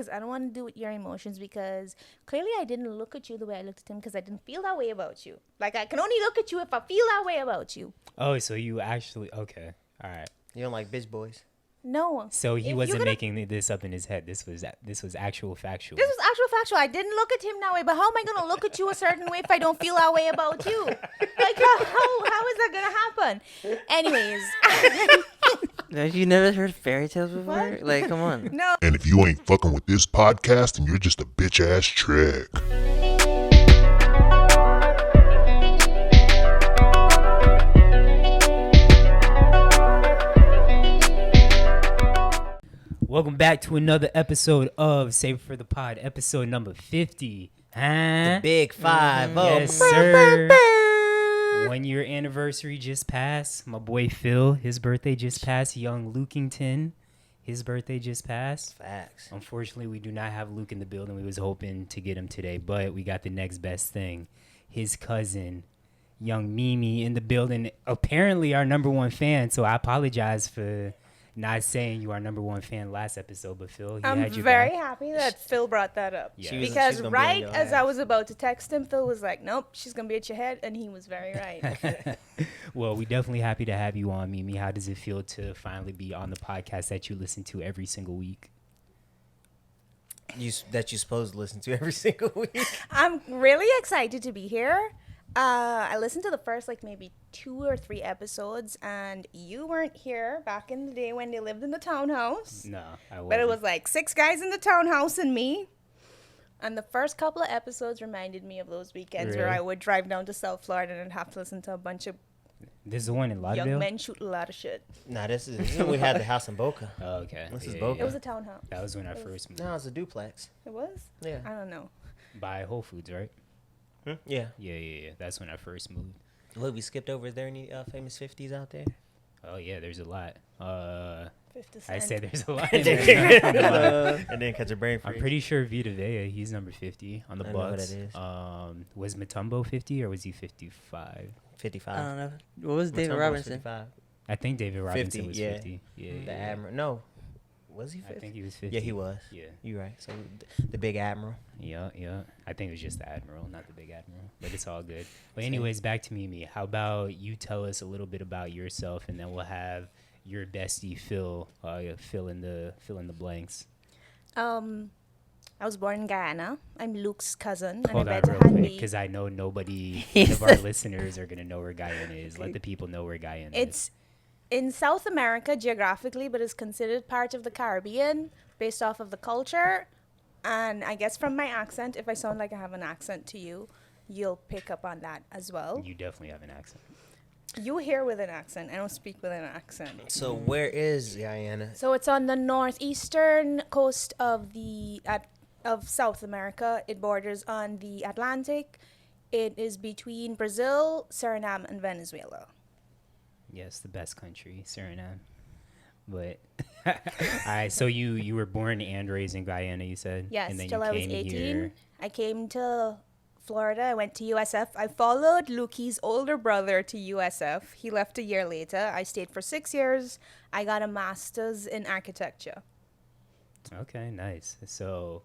Because I don't want to do with your emotions because clearly I didn't look at you the way I looked at him because I didn't feel that way about you. Like, I can only look at you if I feel that way about you. Oh, so you actually okay? All right. You don't like bitch boys. No. So he If wasn't you're gonna- making this up in his head. This was actual factual. This was actual factual. I didn't look at him that way, but how am I going to look at you a certain way if I don't feel that way about you? Like, how is that going to happen? Anyways. Have you never heard fairy tales before? What? Like, come on. No. And if you ain't fucking with this podcast, then you're just a bitch ass trick. Welcome back to another episode of Save It for the Pod, episode number 50. Huh? The big 5 Yes, sir. 1 year anniversary just passed. My boy Phil, his birthday just passed. Young Lukington, his birthday just passed. Facts. Unfortunately, we do not have Luke in the building. We was hoping to get him today, but we got the next best thing. His cousin, young Mimi, in the building. Apparently our number one fan, so I apologize for not saying you are number one fan last episode, but Phil, he I'm had you very back. happy that Phil brought that up. Yeah. She was Because gonna be on right your as ass. I was about to text him, Phil was like, nope, she's going to be at your head. And he was very right. Well, we definitely happy to have you on, Mimi. How does it feel to finally be on the podcast that you listen to every single week? That you're supposed to listen to every single week. I'm really excited to be here. I listened to the first maybe 2 or 3 episodes, and you weren't here back in the day when they lived in the townhouse. No, I wasn't. But it was 6 guys in the townhouse and me. And the first couple of episodes reminded me of those weekends where Really? I would drive down to South Florida and have to listen to a bunch of This is the one in Lauderdale? young men shoot a lot of shit. Nah, this is when we had the house in Boca. Oh, okay. This is Yeah, Boca. It was a townhouse. That was when I first moved. No, it's a duplex. It was? Yeah. I don't know. By Whole Foods, right? Yeah. Yeah. That's when I first moved. Look, we skipped over. Is there any famous 50s out there? Oh, yeah, there's a lot. 50 I Cent. said there's a lot. And then catch a brain freeze. I'm pretty sure Vita Vea, he's number 50 on the I know who Bucks. that is. Was Mutombo 50 or was he 55? 55. I don't know. What was David Mutombo's Robinson? 55. I think David Robinson 50, was yeah. 50. Yeah, The Admiral. No. Was he 50? I think he was 50. Yeah, he was. Yeah. You're right. So the big Admiral. Yeah. I think it was just the Admiral, not the big Admiral. But it's all good. But anyways, back to Mimi. How about you tell us a little bit about yourself, and then we'll have your bestie Phil fill in the blanks. I was born in Guyana. I'm Luke's cousin. Hold and I on bet real had quick, me. because I know none of our listeners are gonna know where Guyana is. Let the people know where Guyana is. It's in South America geographically, but is considered part of the Caribbean based off of the culture. And I guess from my accent, if I sound like I have an accent to you, you'll pick up on that as well. You definitely have an accent. You hear with an accent. I don't speak with an accent. So where is Guyana? So it's on the northeastern coast of of South America. It borders on the Atlantic. It is between Brazil, Suriname, and Venezuela. Yes, the best country, Suriname. But all right, so you were born and raised in Guyana, you said? Yes, and then till you I was came 18. here. I came to Florida. I went to USF. I followed Lukey's older brother to USF. He left a year later. I stayed for 6 years. I got a master's in architecture. Okay, nice. So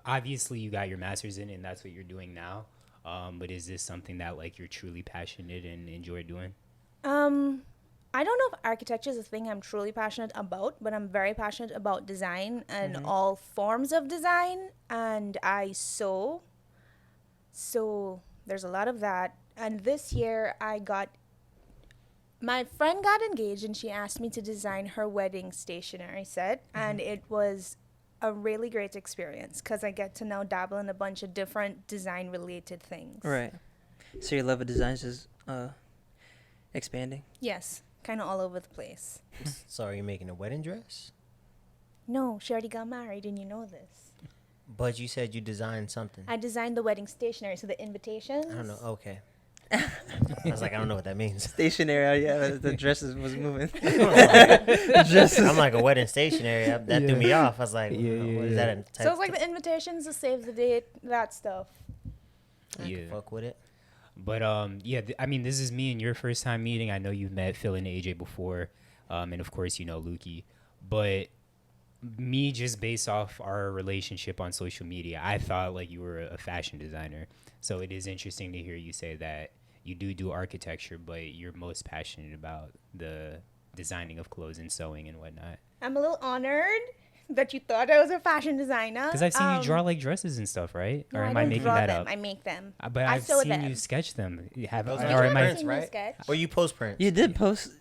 obviously you got your master's in it, and that's what you're doing now. But is this something that you're truly passionate and enjoy doing? I don't know if architecture is a thing I'm truly passionate about, but I'm very passionate about design and all forms of design. And I sew. So there's a lot of that. And this year my friend got engaged and she asked me to design her wedding stationery set. And it was a really great experience because I get to now dabble in a bunch of different design related things. Right. So your love of design is expanding? Yes, kind of all over the place. So are you making a wedding dress? No, she already got married and you know this. But you said you designed something. I designed the wedding stationery, so the invitations. I don't know. Okay. I was like, I don't know what that means. Stationary, yeah, the dresses was moving. I'm like a wedding stationary. That threw me off. I was like, what is that? In So it's like the invitations, the save the date, that stuff. I can fuck with it. But I mean, this is me and your first time meeting. I know you've met Phil and AJ before, and of course you know Lukey. But me, just based off our relationship on social media, I thought like you were a fashion designer. So it is interesting to hear you say that you do architecture, but you're most passionate about the designing of clothes and sewing and whatnot. I'm a little honored that you thought I was a fashion designer. Because I've seen you draw like dresses and stuff, right? No, Or I am don't I making draw that them. up? I make them. But I I've sew seen them. you sketch them. Those Or are am I? prints, seen me right? sketch. Or you post prints? You did post.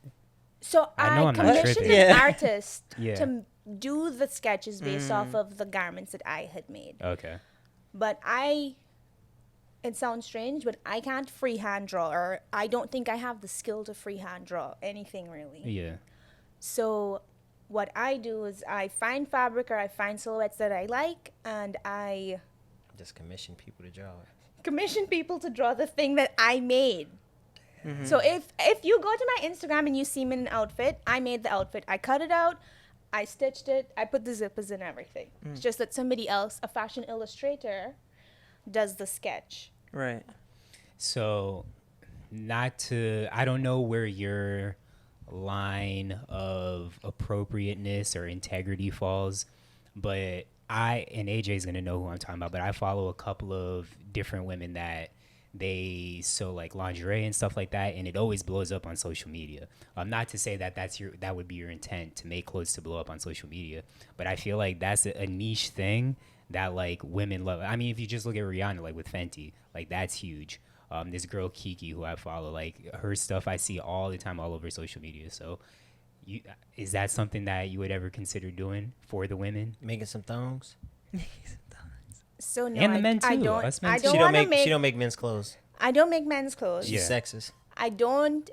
So I know I I'm not commissioned tripping. an Yeah. artist Yeah. to do the sketches based off of the garments that I had made. Okay. But it sounds strange, but I can't freehand draw, or I don't think I have the skill to freehand draw anything really. Yeah. So what I do is I find fabric or I find silhouettes that I like, and I Just commission people to draw it. commission people to draw the thing that I made. So if you go to my Instagram and you see me in an outfit, I made the outfit. I cut it out, I stitched it, I put the zippers and everything. It's just that somebody else, a fashion illustrator, does the sketch. Right. So, I don't know where your line of appropriateness or integrity falls, but and AJ's gonna know who I'm talking about, but I follow a couple of different women that they sew like lingerie and stuff like that, and it always blows up on social media. Not to say that that would be your intent, to make clothes to blow up on social media, but I feel like that's a niche thing that like women love. I mean, if you just look at Rihanna, like with Fenty, like that's huge. This girl Kiki, who I follow, like her stuff I see all the time all over social media. So is that something that you would ever consider doing for the women? Making some thongs. So no, And the men I too. don't. Us men I too. don't She don't want to make make. she don't make men's clothes. I don't make men's clothes. She's Yeah. sexist. I don't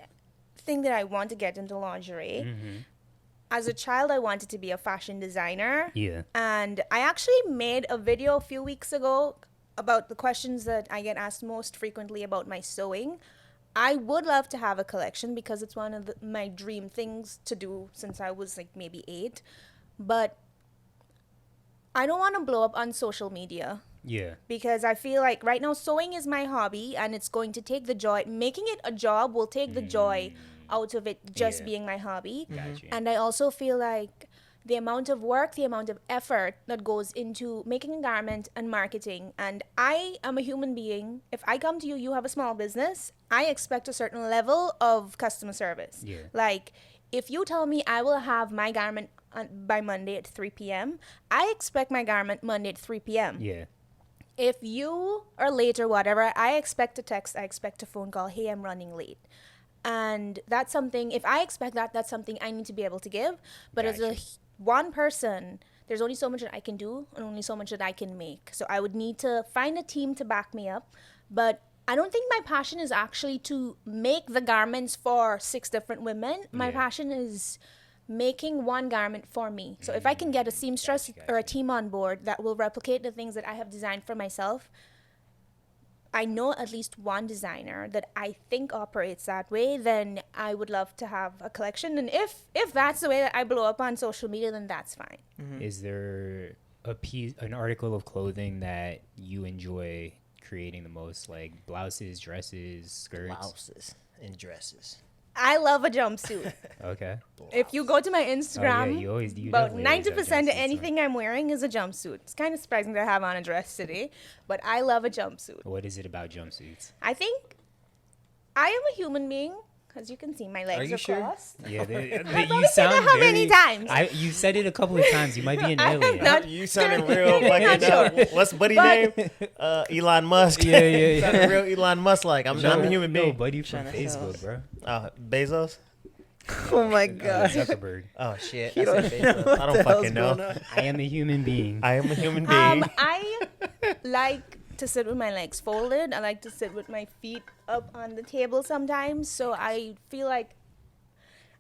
think that I want to get into lingerie. Mm-hmm. As a child, I wanted to be a fashion designer. Yeah. And I actually made a video a few weeks ago about the questions that I get asked most frequently about my sewing. I would love to have a collection because it's one of my dream things to do since I was like maybe 8. But I don't want to blow up on social media. Yeah. Because I feel like right now sewing is my hobby and it's going to take the joy. Making it a job will take the joy out of it just Yeah. being my hobby. Gotcha. And I also feel like the amount of work, the amount of effort that goes into making a garment and marketing. And I am a human being. If I come to you, you have a small business, I expect a certain level of customer service. Yeah. Like, if you tell me I will have my garment by Monday at 3 p.m., I expect my garment Monday at 3 p.m. Yeah. If you are late or whatever, I expect a text, I expect a phone call, hey, I'm running late. And that's something, if I expect that, that's something I need to be able to give. But as Gotcha. one person, there's only so much that I can do and only so much that I can make. So I would need to find a team to back me up. But I don't think my passion is actually to make the garments for 6 different women. My Yeah. passion is making one garment for me. So if I can get a seamstress Gotcha. or a team on board that will replicate the things that I have designed for myself, I know at least one designer that I think operates that way, then I would love to have a collection. And if that's the way that I blow up on social media, then that's fine. Is there an article of clothing that you enjoy creating the most, like blouses, dresses, skirts? Blouses and dresses. I love a jumpsuit. Okay. If you go to my Instagram, you about definitely always have 90% jumpsuits of on. anything I'm wearing is a jumpsuit. It's kind of surprising that I have on a dress today, but I love a jumpsuit. What is it about jumpsuits? I think I am a human being. As you can see, my legs you are sure? crossed. Yeah, you probably said sound that how many very- times? You said it a couple of times. You might be an I am alien. not- You sounding real fucking sure. what's buddy But- name? Elon Musk. Yeah, yeah, yeah. Sounding real Elon Musk like. I'm a human No, being. buddy from Trying to Facebook, bro. Bezos? Oh my god. Zuckerberg. Oh shit. You I don't said know Bezos. what I the don't hell's fucking going know. on. I am a human being. I am a human being. I like to sit with my legs folded. I like to sit with my feet up on the table sometimes. So I feel like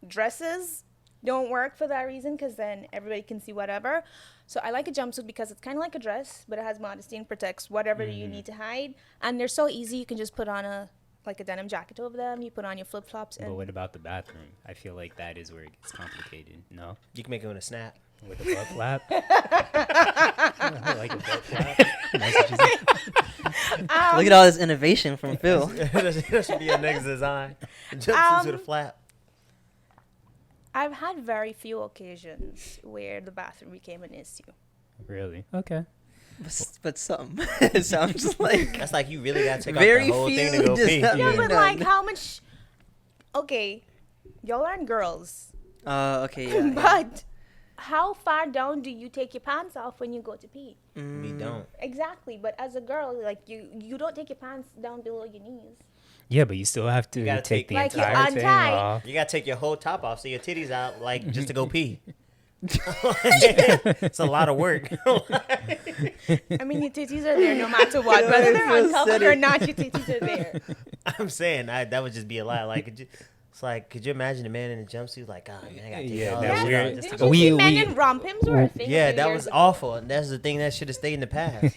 dresses don't work for that reason because then everybody can see whatever. So I like a jumpsuit because it's kind of like a dress, but it has modesty and protects whatever you need to hide. And they're so easy. You can just put on a denim jacket over them. You put on your flip flops But and what about the bathroom? I feel like that is where it gets complicated. No? You can make it with a snap. With a butt flap? Like a butt flap? Messages. Look at all this innovation from Phil. That should be your next design. Jumpsuits with a flap. I've had very few occasions where the bathroom became an issue. Really? Okay. But some. It sounds like That's like you really gotta take off very the whole thing to few go just pee. not Yeah, being but done. like how much? Okay, y'all aren't girls, Okay, yeah. but how far down do you take your pants off when you go to pee? We don't. Exactly, but as a girl, like you don't take your pants down below your knees. Yeah, but you still have to You gotta take take- the Like, you entire thing untie. off. You gotta take your whole top off so your titties out, like just to go pee. It's a lot of work. I mean, your titties are there no matter what, Yeah, whether I they're feel uncovered or silly. not. Your titties are there. I'm saying that would just be a lie. Like, it's like, could you imagine a man in a jumpsuit? Like, oh man, I gotta take Yeah, all that that weird- shit off just to Didn't go you We- see men we- in rompims were a thing? Yeah, a few that years was ago? awful. And that's the thing that should have stayed in the past.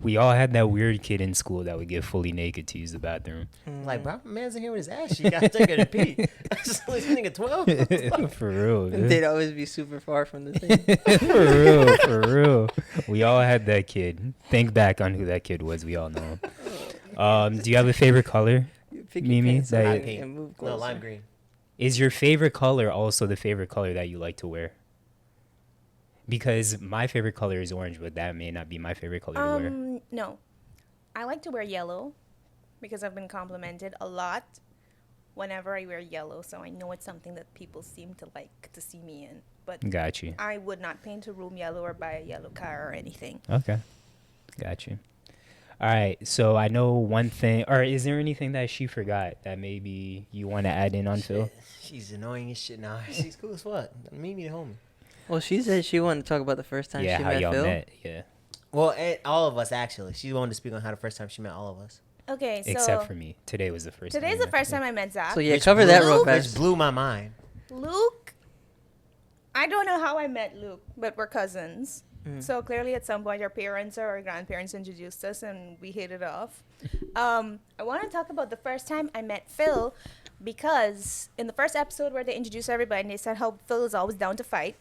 We all had that weird kid in school that would get fully naked to use the bathroom. Like, bro, man's in here with his ass. You gotta take her to pee. This nigga 12. For real, man. They'd always be super far from the thing. For real. We all had that kid. Think back on who that kid was. We all know him. Do you have a favorite color? Pick your Mimi, pants that- up Hot and pink. move No, closer. lime green. Is your favorite color also the favorite color that you like to wear? Because my favorite color is orange, but that may not be my favorite color to wear. No, I like to wear yellow because I've been complimented a lot whenever I wear yellow, so I know it's something that people seem to like to see me in. But Got you. I would not paint a room yellow or buy a yellow car or anything. Okay. Got you. All right. So I know one thing, or is there anything that she forgot that maybe you want to add in on Phil? She's annoying as shit now. She's cool as fuck. Mimi the homie. Well, she said she wanted to talk about the first time Yeah, she how met y'all Phil. met. Yeah. Well, all of us actually. She wanted to speak on how the first time she met all of us. Okay, so Except for me. Today was the first time. today's we the met. first time I met Zach. So yeah, Which cover blew- that real Luke? Which fast. blew my mind. Luke, I don't know how I met Luke, but we're cousins. Mm. So clearly, at some point, our parents or our grandparents introduced us, and we hit it off. I want to talk about the first time I met Phil, because in the first episode where they introduced everybody, and they said how Phil is always down to fight.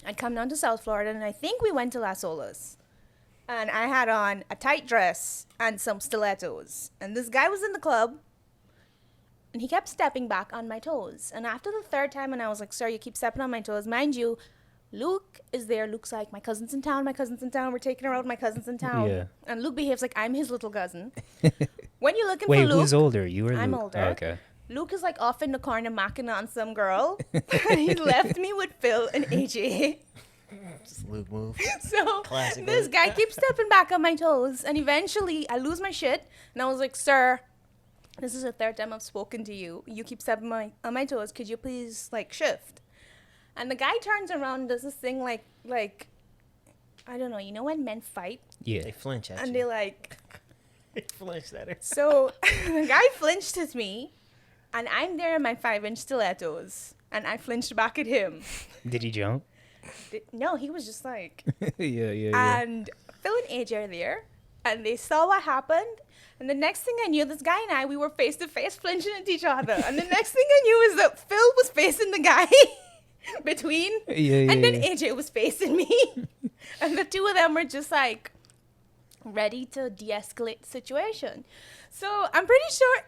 I'd come down to South Florida, and I think we went to Las Olas. And I had on a tight dress and some stilettos. And this guy was in the club, and he kept stepping back on my toes. And after the third time, and I was like, sir, you keep stepping on my toes. Mind you, Luke is there. Luke's like, my cousin's in town, my cousin's in town. We're taking her out, my cousin's in town. Yeah. And Luke behaves like I'm his little cousin. When you're looking Wait, for Luke, who's older? You or Luke? I'm older. Oh, okay. Luke is like off in the corner macking on some girl. And he left me with Phil and AJ. Just Luke move. So Classic this Luke. guy keeps stepping back on my toes, and eventually I lose my shit, and I was like, "Sir, this is the third time I've spoken to you. You keep stepping on my toes. Could you please like shift?" And the guy turns around and does this thing like I don't know. You know when men fight Yeah. They flinch at and you. they like They flinched at her. so the guy flinched at me, and I'm there in my 5-inch stilettos, and I flinched back at him. Did he jump? No, he was just like. yeah. And Phil and AJ are there, and they saw what happened. And the next thing I knew, this guy and I, we were face to face, flinching at each other. And the next thing I knew is that Phil was facing the guy between, and then AJ was facing me. And the two of them were just like ready to de-escalate the situation. So I'm pretty sure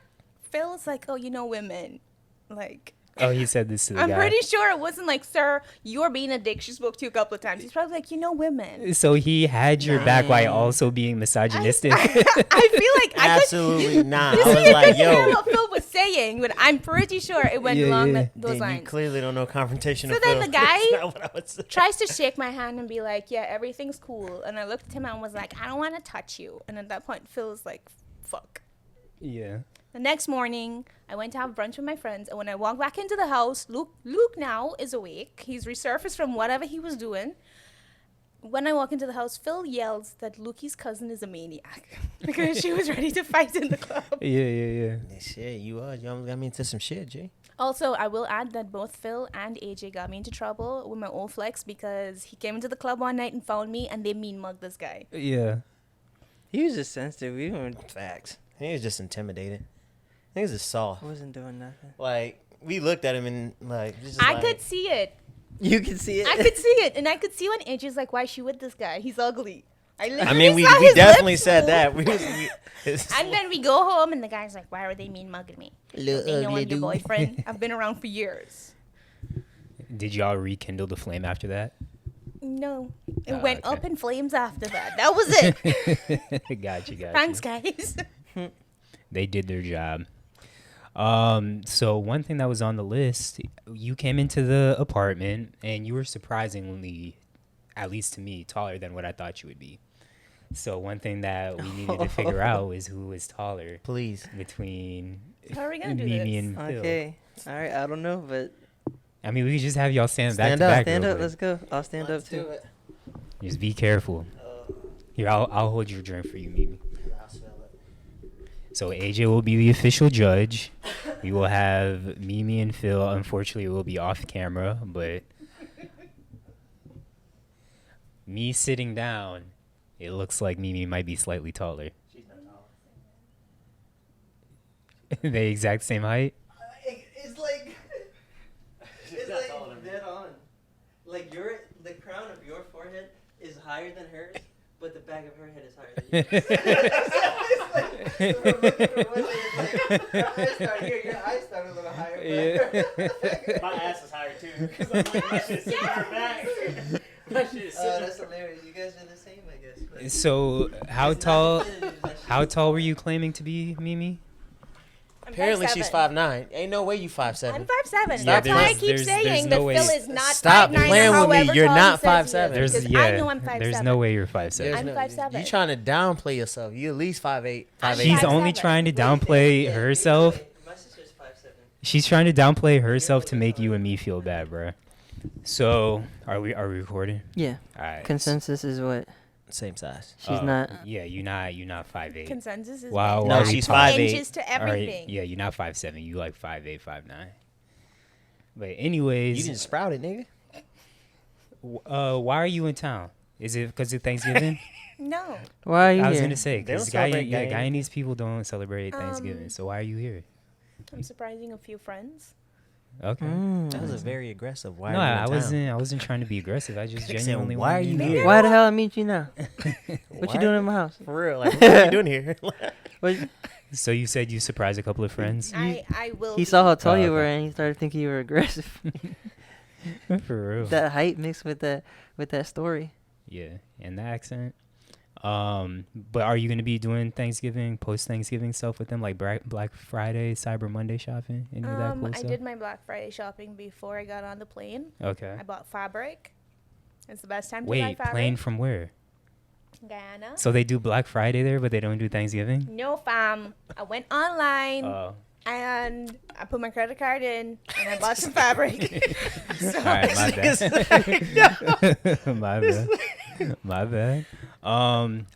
Phil's like, oh, you know, women, like. Oh, he said this to the I'm guy. pretty sure it wasn't like, sir, you're being a dick. She spoke to you a couple of times. He's probably like, you know, women. So he had your back while also being misogynistic. I feel like I Absolutely not. could. I was like, hear yo. what Phil was saying, but I'm pretty sure it went Yeah, along yeah. those Then you lines. clearly don't know confrontation. So of then Phil. the guy That's not what I would say. Tries to shake my hand and be like, yeah, everything's cool. And I looked at him and was like, I don't want to touch you. And at that point, Phil was like, fuck. Yeah. The next morning, I went to have brunch with my friends, and when I walked back into the house, Luke now is awake. He's resurfaced from whatever he was doing. When I walk into the house, Phil yells that Lukey's cousin is a maniac because she was ready to fight in the club. Yeah. Shit, you almost got me into some shit, Jay. Also, I will add that both Phil and AJ got me into trouble with my old flex because he came into the club one night and found me, and they mean mugged this guy. Yeah. He was just sensitive. We weren't. Facts. He was just intimidated. He was just soft. Wasn't doing nothing. Like, we looked at him and, like, just I like, could see it. You can see it. I could see it. And I could see when AJ's like, why is she with this guy? He's ugly. I literally mean, we saw his definitely lips said move. that. And then we go home, and the guy's like, why are they mean mugging me? They know I'm your boyfriend. I've been around for years. Did y'all rekindle the flame after that? No, it Oh, went okay. up in flames after that. That was it. Gotcha. Thanks, guys. They did their job. So one thing that was on the list, you came into the apartment and you were surprisingly, at least to me, taller than what I thought you would be. So one thing that we needed to figure out is who was taller Please. between How are we gonna do Mimi this? and Phil. Okay. All right. I don't know, but I mean, we could just have y'all stand back Stand to up. back. stand real up. quick. Let's go. I'll stand up too. Just be careful. Here, I'll hold your drink for you, Mimi. So AJ will be the official judge. We will have Mimi and Phil. Unfortunately, it will be off camera, but me sitting down, it looks like Mimi might be slightly taller. She's not tall. The exact same height. It's like dead on. Like the crown of your forehead is higher than hers, but the back of her head is higher than yours. Your eyes start a little higher. My ass is higher too. Because I'm like, my shit's sitting her back. My shit's sitting That's hilarious. You guys are the same, I guess. But So how it's not tall? definitive, that shit. How tall were you claiming to be, Mimi? I'm Apparently 5'7". she's 5'9". Ain't no way you 5'7". I'm 5'7". Stop That's why I playing. keep saying there's that no way. Phil is not Stop 5'9" or playing with me. however You're tall not he says he is, 5'7". There's because yeah. I know I'm 5'7". There's no way you're 5'7". I'm 5'7". You trying to downplay yourself. You at least 5'8". I'm 5'8". She's 5'7". only trying to downplay Yeah, herself. wait. My sister's 5'7". She's trying to downplay herself to make you and me feel bad, bro. So are we recording? Yeah. All right. Consensus is what? Same size. She's not. Yeah, you're not 5'8". Consensus is Wow, made. wow, No, we she's talk- 5'8". Changes to All right. everything. Yeah, you're not 5'7". You like 5'8", 5'9". But You anyways, didn't sprout it, nigga. why are you in town? Is it because of Thanksgiving? No. Why are you I was here? gonna say They don't because celebrate Guyanese people don't celebrate Thanksgiving. Um, So why are you here? I'm surprising a few friends. Okay. That was a very aggressive. Why No, are you in I town? wasn't. I wasn't trying to be aggressive. I just Saying, genuinely. why are wanted to you know. here? Why the hell I meet you now? What Why? you doing in my house? For real, like what are you doing here? What, So you said you surprised a couple of friends. I will. he be. saw how tall Oh, you okay. were and he started thinking you were aggressive. For real. That height mixed with that story. Yeah, and the accent. But are you gonna be doing Thanksgiving, post-Thanksgiving stuff with them, like Black Friday, Cyber Monday shopping, any of that cool I stuff? did my Black Friday shopping before I got on the plane. Okay. I bought fabric. It's the best time to buy Wait, fabric. plane from where? Guyana. So they do Black Friday there, but they don't do Thanksgiving? No, fam. I went online Oh. and I put my credit card in and I bought some fabric. So All right, my bad. My bad. My bad.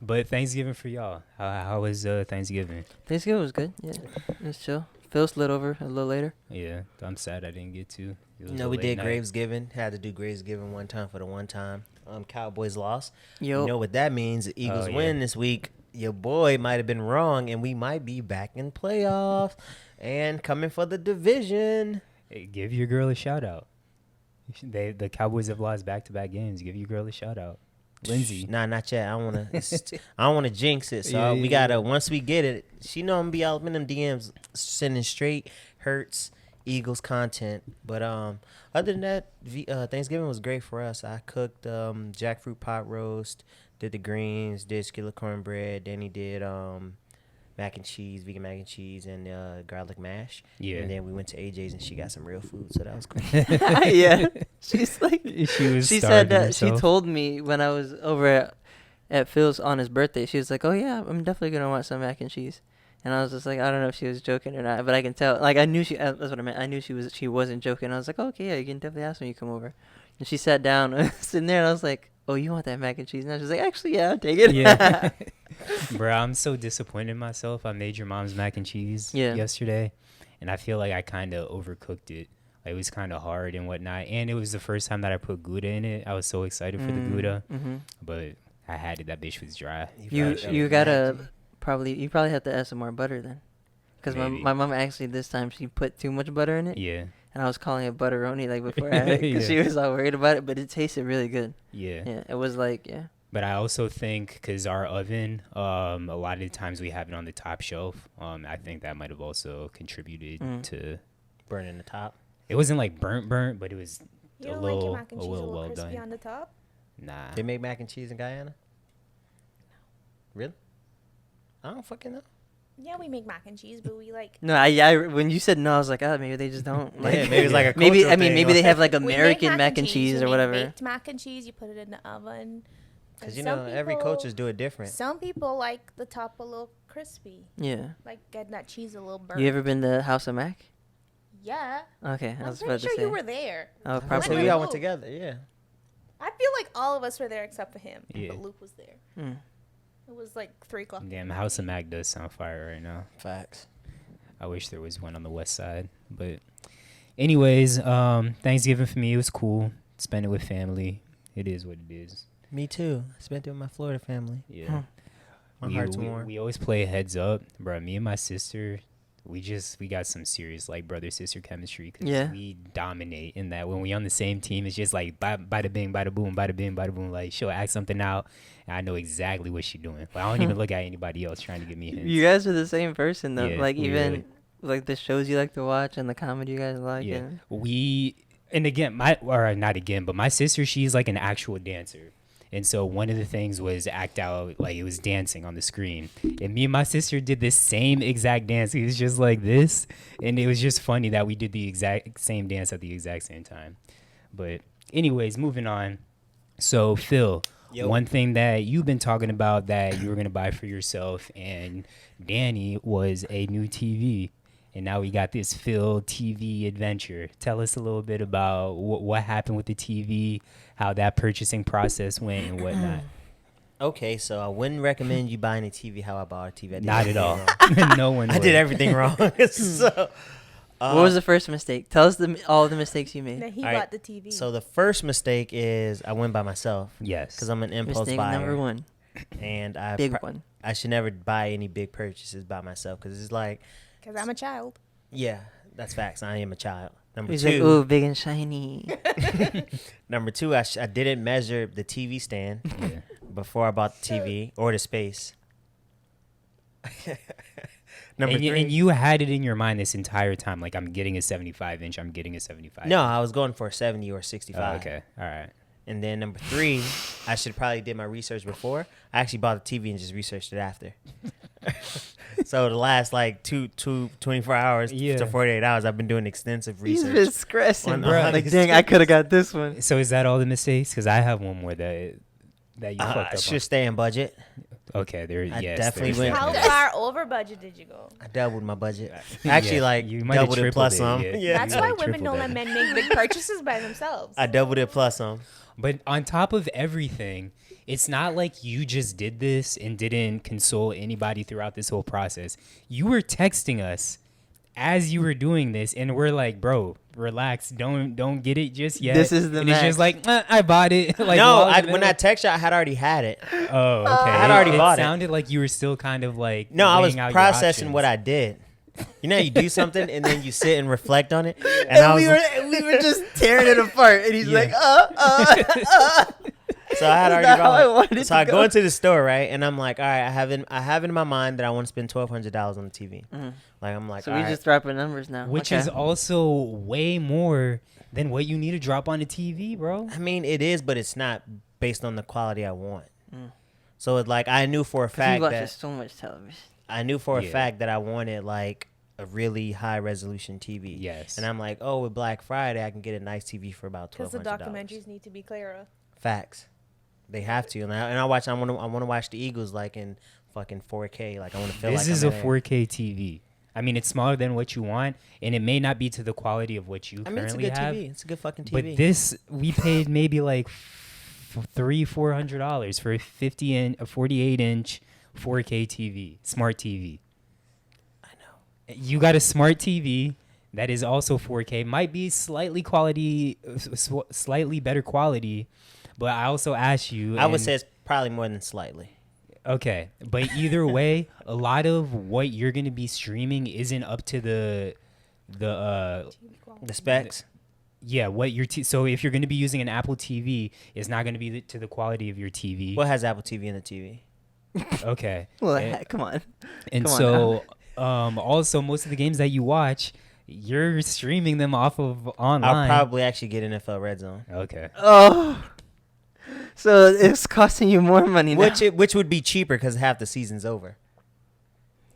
But Thanksgiving for y'all. How was Thanksgiving? Thanksgiving was good. Yeah, it was chill. Phil slid over a little later. Yeah, I'm sad I didn't get to. It was No, a we late did night. Gravesgiving. Had to do Gravesgiving one time for the one time. Cowboys lost. Yo, You know what that means? The Eagles yeah. win this week. Your boy might have been wrong, and we might be back in playoffs and coming for the division. Hey, give your girl a shout out. The Cowboys have lost back-to-back games. Give your girl a shout out, Lindsay. Nah, not yet. I don't wanna. I don't wanna jinx it. So Yeah, we yeah, gotta. yeah. Once we get it, she know I'm gonna be out in them DMs sending straight Hurts Eagles content. But other than that, Thanksgiving was great for us. I cooked jackfruit pot roast, did the greens, did skillet cornbread. Then he did mac and cheese, vegan mac and cheese, and garlic mash. Yeah. And then we went to AJ's and she got some real food, so that was cool. yeah. She's like, She was. she starving said that herself. she told me when I was over at Phil's on his birthday. She was like, "Oh yeah, I'm definitely gonna want some mac and cheese." And I was just like, I don't know if she was joking or not, but I can tell. Like I knew that's what I meant. I knew she wasn't joking. I was like, oh, okay, yeah, you can definitely ask when you come over. And she sat down, sitting there, and I was like, oh, you want that mac and cheese? And she was like, actually, yeah, I'll take it. Yeah. Bro, I'm so disappointed in myself. I made your mom's mac and cheese yesterday, and I feel like I kind of overcooked it. Like, it was kind of hard and whatnot, and it was the first time that I put Gouda in it. I was so excited for the Gouda, but I had it. That bitch was dry. You gotta you probably have to add some more butter then, because Maybe. my mom actually this time she put too much butter in it. Yeah. And I was calling it butteroni like before I had it because she Yeah. was all worried about it, but it tasted really good. Yeah. Yeah, it was like But I also think because our oven, a lot of the times we have it on the top shelf. I think that might have also contributed to. Burning the top. It wasn't like burnt, but it was You a don't like your little, mac and cheese a little well crispy done. on the top? Nah. They make mac and cheese in Guyana? Really? I don't fucking know. Yeah, we make mac and cheese, but we like No, I when you said no, I was like, oh, maybe they just don't. Like, Yeah, maybe it's like a maybe cultural I mean thing, maybe they have like we make American mac and cheese we or make whatever. Baked mac and cheese, you put it in the oven. Because, And you know, every cultures do it different. Some people like the top a little crispy, Yeah. like getting that cheese a little burnt. You ever been to House of Mac? Yeah. Okay, I I'm was pretty about to sure say. you were there. Oh, So probably. we all Luke. went together, yeah. I feel like all of us were there except for him. Yeah. But Luke was there. Hmm. It was like 3 o'clock. Damn, House of Mac does sound fire right now. Facts. I wish there was one on the west side. But anyways, Thanksgiving for me, it was cool. Spend it with family. It is what it is. Me too. I spent it with my Florida family. Yeah. Huh. My heart's warm. We always play heads up, bro. Me and my sister, we got some serious like brother sister chemistry because Yeah. we dominate in that when we on the same team. It's just like bada bing, bada boom, bada bing, bada boom. Like she'll act something out, and I know exactly what she's doing. Like, I don't even look at anybody else trying to give me hints. You guys are the same person though. Yeah, like we even really- like the shows you like to watch and the comedy you guys like. Yeah, And and again, not again, but my sister, she's like an actual dancer. And so one of the things was act out, like it was dancing on the screen. And me and my sister did this same exact dance. It was just like this. And it was just funny that we did the exact same dance at the exact same time. But anyways, moving on. So Phil, Yo. one thing that you've been talking about that you were going to buy for yourself and Danny was a new TV. And now we got this Phil TV adventure. Tell us a little bit about what happened with the TV, how that purchasing process went, and whatnot. Okay, so I wouldn't recommend you buying a TV how I bought a TV. I did Not at everything all. wrong. No one. I would. did everything wrong. So, what was the first mistake? Tell us all the mistakes you made. Then he All right, bought the TV. So the first mistake is I went by myself Yes. because I'm an impulse Mistake buyer. number one, And big one. I should never buy any big purchases by myself because it's like, Because I'm a child. yeah, that's facts. I am a child. Number He's two, like, ooh, big and shiny. number two, I didn't measure the TV stand Yeah. before I bought the TV or the space. Number And, three, and you had it in your mind this entire time, like I'm getting a 75-inch. I'm getting a 75. no, I was going for a 70 or Oh, 65. okay. All right. And then number three, I should probably did my research before. I actually bought the TV and just researched it after. So the last like 24 hours Yeah. to 48 hours, I've been doing extensive He's research. been stressing, on bro. all Like, these dang, I could have got this one. So is that all the mistakes? Because I have one more that you fucked I up should on. stay in budget. Okay, there. I Yes, definitely there's went- How definitely- far over budget did you go? I doubled my budget. Actually, Yeah, like you might have doubled it tripled plus it, some. yeah. Yeah, That's you why like women don't tripled let it. men make big purchases by themselves. I doubled it plus some. But on top of everything, it's not like you just did this and didn't console anybody throughout this whole process. You were texting us as you were doing this, and we're like, "Bro, relax. Don't get it just yet." This is the and it's max. just like, I bought it. Like, No, while in the when I middle- text you, I had already had it. oh, okay. I had already bought it. It sounded like you were still kind of like No, I was weighing out your processing what options. I did. You know, you do something and then you sit and reflect on it. And I was we were just tearing it apart, and he's Yeah. like, so I had already not how I bought wanted it. it So to I go. go into the store, right, and I'm like, all right, I have it in my mind that I want to spend $1,200 on the TV. Like I'm like, So all we right. just dropping numbers now. Which Okay. is also way more than what you need to drop on the TV, bro. I mean, it is, but it's not based on the quality I want. So it's like I knew for a 'Cause he fact watches that so much television. I knew for a Yeah. fact that I wanted like a really high resolution TV. Yes. And I'm like, oh, with Black Friday, I can get a nice TV for about Because $1,200. the documentaries need to be clearer. Facts. They have to, and I watch. I want to watch the Eagles like in fucking 4K. Like I want to feel This like is I'm a in 4K TV. I mean, it's smaller than what you want, and it may not be to the quality of what you I mean, it's a currently good have. TV. It's a good fucking TV. But this, we paid maybe like $300-$400 for a 48-inch 4K TV, smart TV. I know. You got a smart TV that is also 4K. Might be slightly better quality, but I also asked you. I would and- say it's probably more than slightly. Okay, but either way, a lot of what you're gonna be streaming isn't up to the The specs. yeah what your so if you're gonna be using an Apple TV, it's not gonna be to the quality of your TV. What has Apple TV in the TV? Okay, Well, and, come on. and come on so also most of the games that you watch, You're streaming them off of online. I'll probably actually get NFL Red Zone, Okay. Oh. So it's costing you more money now. which would be cheaper because half the season's over.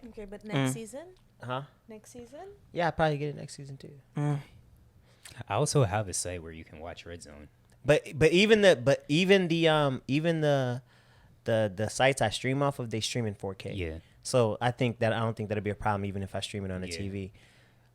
Okay, but next season? Huh? Next season? Yeah, I'll probably get it next season too. I also have a site where you can watch Red Zone. But even the sites I stream off of, they stream in 4K. Yeah. So I don't think that'll be a problem even if I stream it on a TV.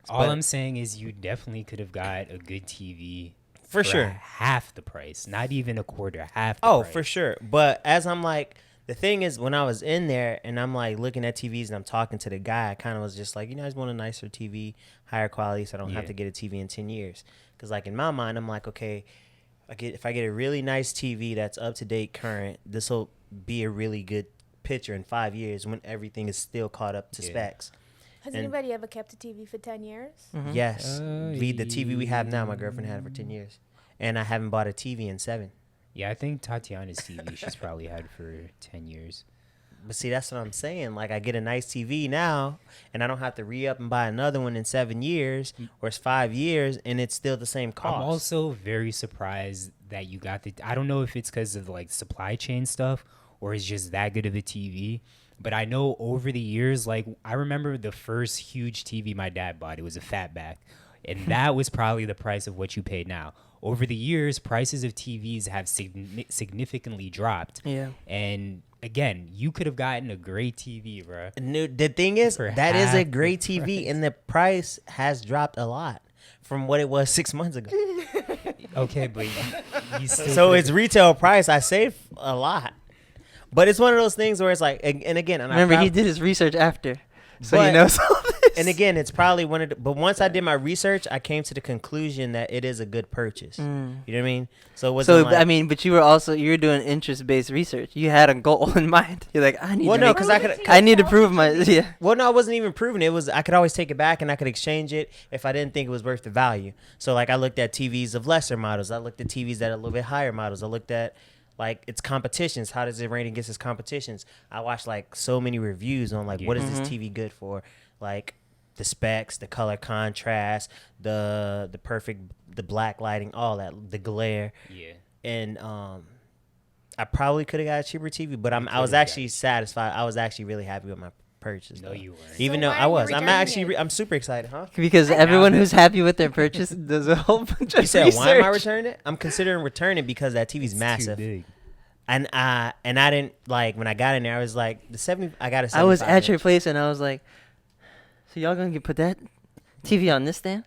All But- I'm saying is you definitely could have got a good TV For sure. half the price, not even a quarter, half the Oh, price. for sure. But as I'm like, the thing is, when I was in there and I'm like looking at TVs and I'm talking to the guy, I kind of was just like, I just want a nicer TV, higher quality, so I don't have Yeah. to get a TV in 10 years. Because like in my mind, I'm like, okay, if I get a really nice TV that's up to date, current, this will be a really good picture in 5 years when everything is still caught up to Yeah. specs. Has And- anybody ever kept a TV for 10 years? Yes, the TV we have now, my girlfriend had it for 10 years, and I haven't bought a TV in 7. Yeah, I think Tatiana's TV she's probably had for 10 years. But see, that's what I'm saying. Like, I get a nice TV now, and I don't have to re-up and buy another one in 7 years, or it's 5 years, and it's still the same cost. I'm also very surprised that you got the. I don't know if it's because of like supply chain stuff or it's just that good of a TV. But I know over the years, like I remember the first huge TV my dad bought. It was a fatback, and that was probably the price of what you paid now. Over the years, prices of TVs have significantly dropped. Yeah. And again, you could have gotten a great TV, bro. The thing is, For that is a half great the TV, price. and the price has dropped a lot from what it was 6 months ago. Okay, but you still So could've- it's retail price. I save a lot. But it's one of those things where it's like, and again, and Remember, I he did his research after, so But- he knows all this. And again, it's probably one of the, but once I did my research, I came to the conclusion that it is a good purchase. You know what I mean? So it wasn't So like, I mean, but you were doing interest-based research. You had a goal in mind. You're like, I need Well, to no, make, 'cause I could- I need to prove my yeah. well, no, I wasn't even proving it. It was, I could always take it back and I could exchange it if I didn't think it was worth the value. So like I looked at TVs of lesser models. I looked at TVs that are a little bit higher models. I looked at like its competitions. How does it rate against its competitions? I watched like so many reviews on like, what is this TV good for? Like the specs, the color contrast, the black lighting, all that, the glare. Yeah. And I probably could have got a cheaper TV, but I was could've actually got- satisfied. I was actually really happy with my purchase. No, though. you weren't. Even So though why I are you was, I'm returning actually, it? I'm super excited, huh? Because everyone who's happy with their purchase does a whole bunch of You said research. why am I returning it? I'm considering returning because that TV's It's massive, Too big. and I didn't like when I got in there. I was like the 70. I got a 75 I was at your inch. place and I was like, so y'all gonna put that TV on this stand?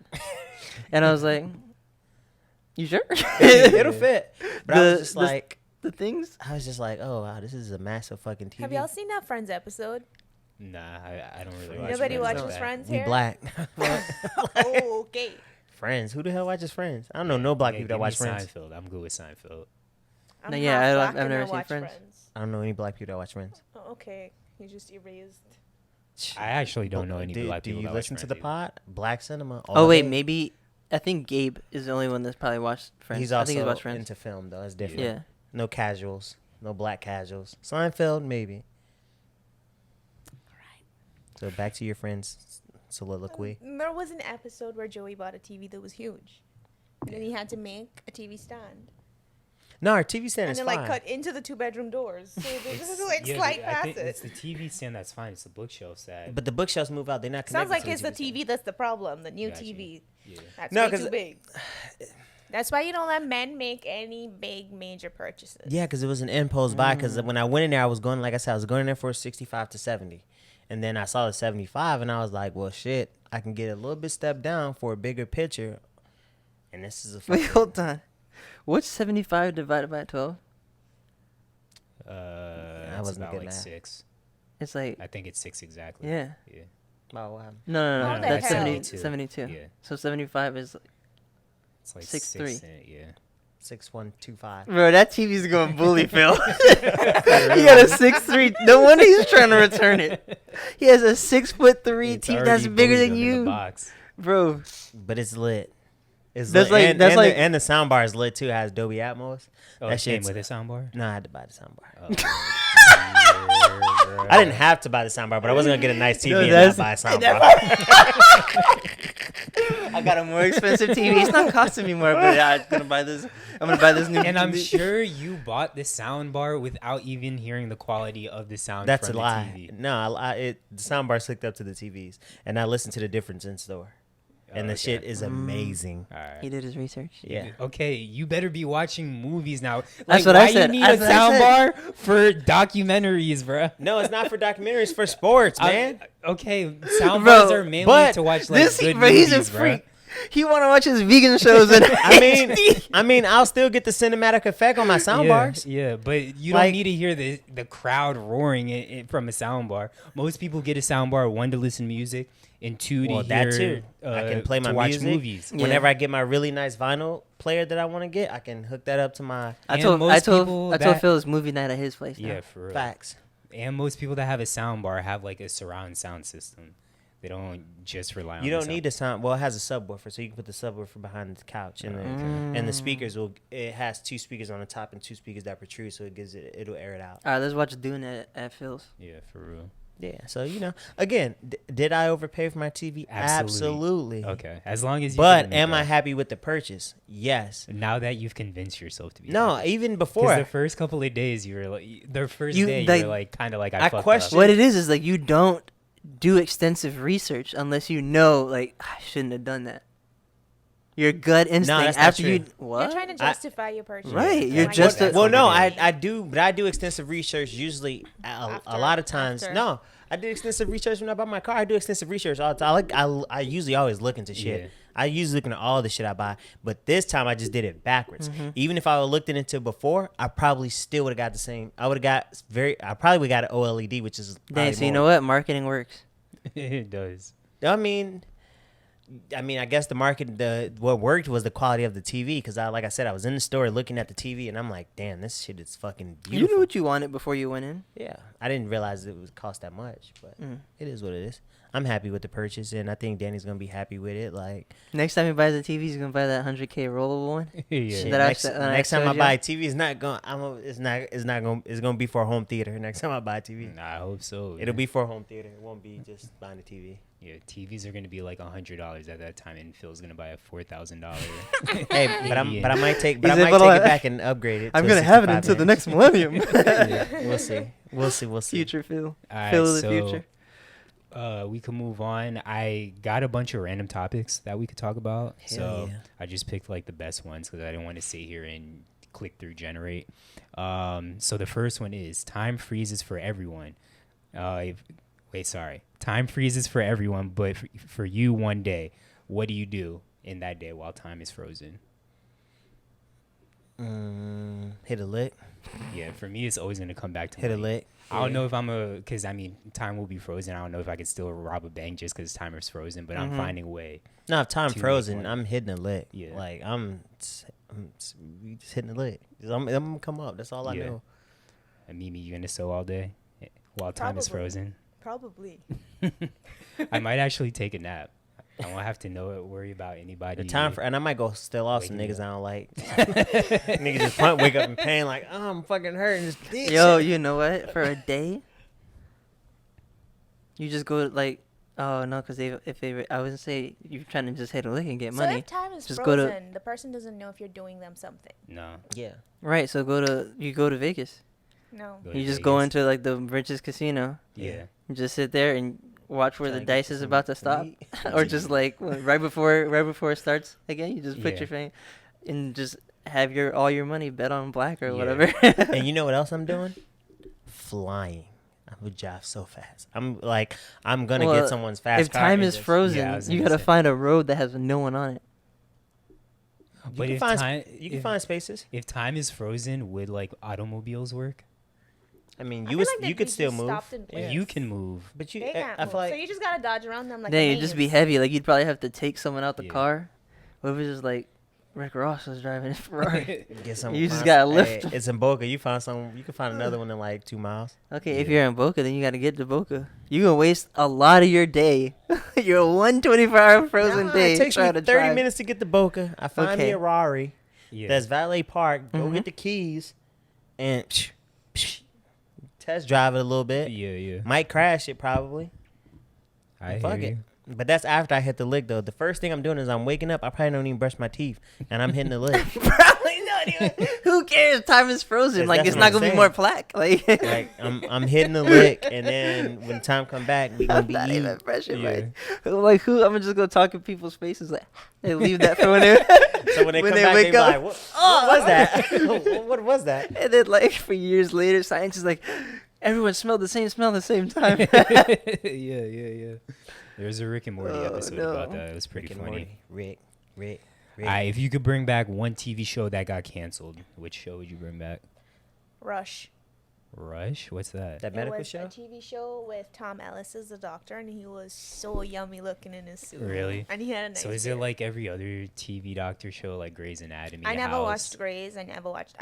And I was like, you sure? It'll fit. But I was The- just the- like, the things. I was just like, oh wow, this is a massive fucking TV. Have y'all seen that Friends episode? Nah, I don't really watch Nobody Friends like watches that. Friends We here? black. Oh, okay. Friends. Who the hell watches Friends? I don't know no black Yeah, people that give me watch Friends. Seinfeld. I'm good with Seinfeld. I'm No, yeah, half I- black I've and never I seen watch Friends. I don't know any black people that watch Friends. Oh, okay. You just erased. I actually don't know any do, black do people you that listen watch to the Friends pod? Black cinema. Oh all wait, day. maybe I think Gabe is the only one that's probably watched Friends. He's I also think he's watched Friends. into film though. It's different. Yeah. No casuals. No black casuals. Seinfeld maybe. So back to your friend's soliloquy. There was an episode where Joey bought a TV that was huge. And then he had to make a TV stand. No, our TV stand And is then, fine. like, cut into the 2-bedroom doors. So there's like Yeah, slide I past think it. it's the TV stand that's fine. It's the bookshelf that. But the bookshelves move out. They're not Sounds connected like to it's the stand. TV that's the problem. The new Gotcha. TV. Yeah. That's No, way 'cause- too big. That's why you don't let men make any big major purchases. Yeah, because it was an impulse buy. Because when I went in there, I was going, like I said, I was going in there for 65 to 70. And then I saw the 75, and I was like, well, shit, I can get a little bit step down for a bigger picture. And this is a Wait, fucking, hold on. What's 75 divided by 12? It's wasn't about good like math. 6. It's like I think it's 6 exactly. yeah. Yeah. oh, wow. No, How the that's hell? 70, 72. Yeah. So 75 is It's like 6'3". 6 Yeah. 6125. bro. That TV's going bully Phil. He got a 6'3". No wonder he's trying to return it. He has a 6'3" It's TV that's already bigger bullied than him in the you, box. bro. But it's lit. It's That's lit. like- and, that's and like- the, and the sound bar is lit too. It has Dolby Atmos. Oh, That it came shit's- with a soundbar? No, I had to buy the sound bar. Oh, I didn't have to buy the soundbar, but I wasn't gonna get a nice TV No, and that's- not buy a soundbar. I got a more expensive TV. It's not costing me more, but yeah, I'm gonna buy this. I'm gonna buy this new. And I'm TV. sure you bought the sound bar without even hearing the quality of the sound That's a from the lie. TV. No, the soundbar's hooked up to the TVs, and I listen to the difference in store, and the Okay. shit is amazing. All right. He did his research. Yeah. Okay, you better be watching movies now. That's Like, what I why said. you need a That's what I sound said. bar for documentaries, bro? No, it's not for documentaries. It's for sports, man. Okay, sound Bro, bars are mainly but to watch like This, good bro, he's movies, a bro. freak. He want to watch his vegan shows and I mean, I'll still get the cinematic effect on my sound bars. Yeah, but you Like- don't need to hear the crowd roaring it from a sound bar. Most people get a sound bar, one, to listen to music, and two, Well, to that hear, too. I can play to my watch music. movies. Yeah. Whenever I get my really nice vinyl player that I want to get, I can hook that up to my I And told most people I told that- Phil it's movie night at his place. Now. Yeah, for real. facts. And most people that have a sound bar have like a surround sound system. They don't just rely on You the don't sound. need the sound. Well, it has a subwoofer, so you can put the subwoofer behind the couch, and and the speakers will. It has two speakers on the top and two speakers that protrude, so it'll air it out. All right, let's watch Dune at Phil's. Yeah, for real. Yeah. So again, did I overpay for my TV? Absolutely. Absolutely. Okay, as long as you. But can admit am I that. happy with the purchase? Yes. Now that you've convinced yourself to be. No, happy. even Because before. the first couple of days you were like, the first You- day you like- were like kind of like I fucked question- up. What it is like you don't do extensive research unless you know like I shouldn't have done that. Your gut instinct that's not after you true. what? You're trying to justify your purchase. Right, you're Like, just that's a- Well, no, what it is. I do, but I do extensive research usually. A lot of times, after. no, I do extensive research when I buy my car. I do extensive research all the time. I usually always look into shit. Yeah. I usually look into all the shit I buy, but this time I just did it backwards. Even if I would looked into before, I probably still would have got the same. I probably would have got an OLED, which is Dang, probably so you more. know what? Marketing works. It does. I mean, I guess what worked was the quality of the TV because like I said, I was in the store looking at the TV and I'm like, damn, this shit is fucking beautiful. You knew what you wanted before you went in. Yeah, I didn't realize it would cost that much, but it is what it is. I'm happy with the purchase, and I think Danny's gonna be happy with it. Like, Next time he buys a TV, he's gonna buy that 100K rollable one. Yeah. shit, That I next, said- that I next time I showed buy a you. TV, it's gonna be for a home theater. Next time I buy a TV, I hope so. it'll be for a home theater. It won't be just buying a TV. Yeah, TVs are gonna be like $100 at that time, and Phil's gonna buy a $4,000. Hey, but I might take He's able it to- back and upgrade it. I'm to a gonna have it 65 until the inch. next millennium. We'll see. Future Phil. All Phil right, of the so, future. we can move on. I got a bunch of random topics that we could talk about. Hell So yeah. I just picked like the best ones because I didn't want to sit here and click through generate. So the first one is time freezes for everyone. Time freezes for everyone, but for you one day, what do you do in that day while time is frozen? Hit a lick. Yeah, for me, it's always going to come back to Hit a money. lick. I don't know if because I mean, time will be frozen. I don't know if I could still rob a bank just because time is frozen, but I'm finding a way. No, if time to make frozen, money. I'm hitting a lick. Yeah. Like we just hitting a lick. I'm gonna come up. That's all I Yeah. know. And Mimi, you gonna sew all day while time is Probably. frozen? Probably. I might actually take a nap. I won't have to worry about anybody. And I might go steal off some Waking niggas up. I don't like. Niggas just wake up in pain like, oh, I'm fucking hurting. Just bitch. Yo, you know what? For a day, you just go like, oh no, because I wouldn't say you're trying to just hit a lick and get So money. if time is Just go to- frozen, the person doesn't know if you're doing them something. No. Yeah. Right, so you go to Vegas. No. Go to You just go Vegas. into like the richest casino. Yeah. You just sit there and watch where Tryna the get dice is some about to stop, meat. or just like right before it starts again. You just put Yeah. your thing and just have all your money bet on black or Yeah. whatever. And you know what else I'm doing? Flying. I would drive so fast. I'm gonna Well, get someone's fast if car time and is just- frozen, Yeah, I was you gonna gotta say. find a road that has no one on it. But you if can find time, you can if- find spaces. if time is frozen, would like automobiles work? I mean, I you feel like they'd you could be still just move. stopped in place. You can move. But you, They can't I move. feel like So you just gotta dodge around them like. Then a you'd just be maze. heavy. Like you'd probably have to take someone out the Yeah. car. What if it's just like Rick Ross was driving a Ferrari? get some. You just find- gotta lift. Hey, it's in Boca. You find some. You can find another one in like 2 miles. Okay, if Yeah. you're in Boca, then you gotta get to Boca. You gonna waste a lot of your day. Your 124-hour frozen Nah, day. it takes me trying 30 to drive. minutes to get to Boca. I find me Okay. a Rari Yeah. that's valet parked. Go Mhm. get the keys, and test drive it a little bit. Yeah. Might crash it probably. I Fuck hear it. you. But that's after I hit the lick though. The first thing I'm doing is I'm waking up. I probably don't even brush my teeth, and I'm hitting the lick. Probably not even. Who cares? Time is frozen. Yes, Like that's it's what not I'm gonna be saying. more plaque. Like Like I'm hitting the lick, and then when time come back, we gonna I'm be not eating. even brushing Yeah. my. Like who? I'm just gonna talk in people's faces. Like they leave that for when they. So when they come back, they be like, what was that? What was that? And then like for years later, science is like, everyone smelled the same smell at the same time. Yeah. There's a Rick and Morty Oh, episode no. about that. It was pretty Rick and funny. Morty. Rick. If you could bring back one TV show that got canceled, which show would you bring back? Rush. Rush? What's that? That It medical was show? a TV show with Tom Ellis as the doctor, and he was so yummy looking in his suit. Really? And he had a nice So is it beard. like every other TV doctor show, like Grey's Anatomy? I never House? watched Grey's. I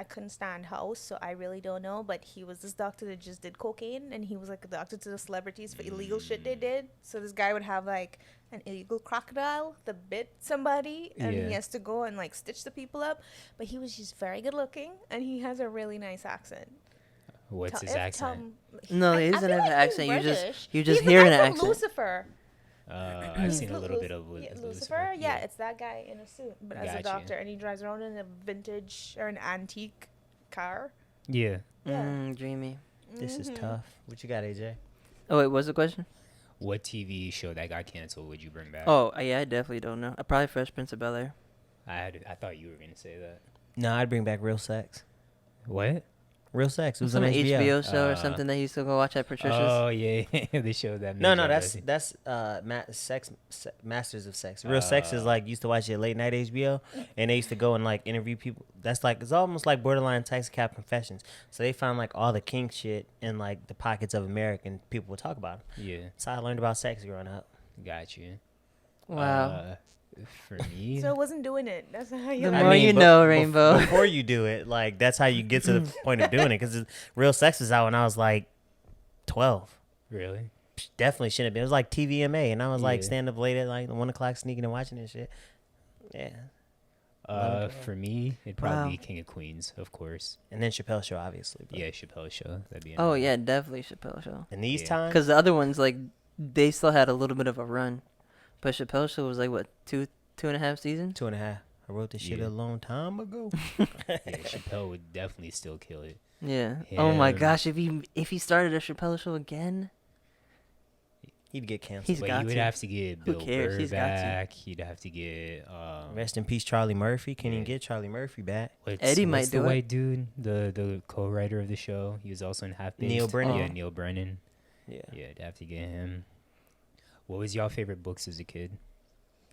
couldn't stand House, so I really don't know. But he was this doctor that just did cocaine, and he was like a doctor to the celebrities for illegal shit they did. So this guy would have like an illegal crocodile that bit somebody, and Yeah. he has to go and like stitch the people up. But he was just very good looking, and he has a really nice accent. What's his If accent? No, he I doesn't feel have an like he's accent. British. You just He's the hear guy an from accent. Lucifer. I've He's seen a little bit of Lucifer. Yeah, it's that guy in a suit, but as a Gotcha. doctor, and he drives around in a vintage or an antique car. Yeah. Yeah. Dreamy. This is Mhm. tough. What you got, AJ? Oh wait, what's the question? What TV show that got canceled would you bring back? Oh yeah, I definitely don't know. Probably Fresh Prince of Bel Air. I thought you were gonna say that. No, I'd bring back Real Sex. What? Real Sex. It was Some on HBO, HBO. show or Uh, something that you used to go watch at Patricia's. Oh yeah, the show that. No, made no, you that's already- Masters of Sex. Real Sex is like used to watch it late night HBO, and they used to go and like interview people. That's like it's almost like borderline Taxi Cab Confessions. So they found like all the kink shit in like the pockets of America, and people would talk about it. Yeah, That's how I learned about sex growing up. got you. Wow. For me, So I wasn't doing it. That's how you. The learn. more you know, Rainbow. Before you do it, like that's how you get to the point of doing it. Because Real Sex was out when I was like 12. really? Definitely shouldn't have been. It was like TVMA, and I was like Yeah. stand up late at like 1 o'clock sneaking and watching this shit. Yeah. For me, it'd probably Wow. be King of Queens, of course. And then Chappelle Show, obviously. But Yeah, Chappelle Show. That'd be. Oh another yeah, one. definitely Chappelle Show. in these Yeah. times, Because the other ones like they still had a little bit of a run, but Chappelle Show was like what 2.5 seasons. 2.5. I wrote this shit Yeah. a long time ago. Yeah, Chappelle would definitely still kill it. Yeah. Oh my Him. gosh, if he started a Chappelle Show again, He'd get canceled. He's But got you would to. have to get Who Bill cares? Burr He's got to. back. He'd have to get Rest in peace, Charlie Murphy. Can't even Yeah. get Charlie Murphy back. Eddie might what's the do it. white dude, the co-writer of the show. He was also in Half Baked. Neil Brennan? Yeah, Oh. Neil Brennan. Yeah. Yeah, I'd have to get him. What was y'all favorite books as a kid?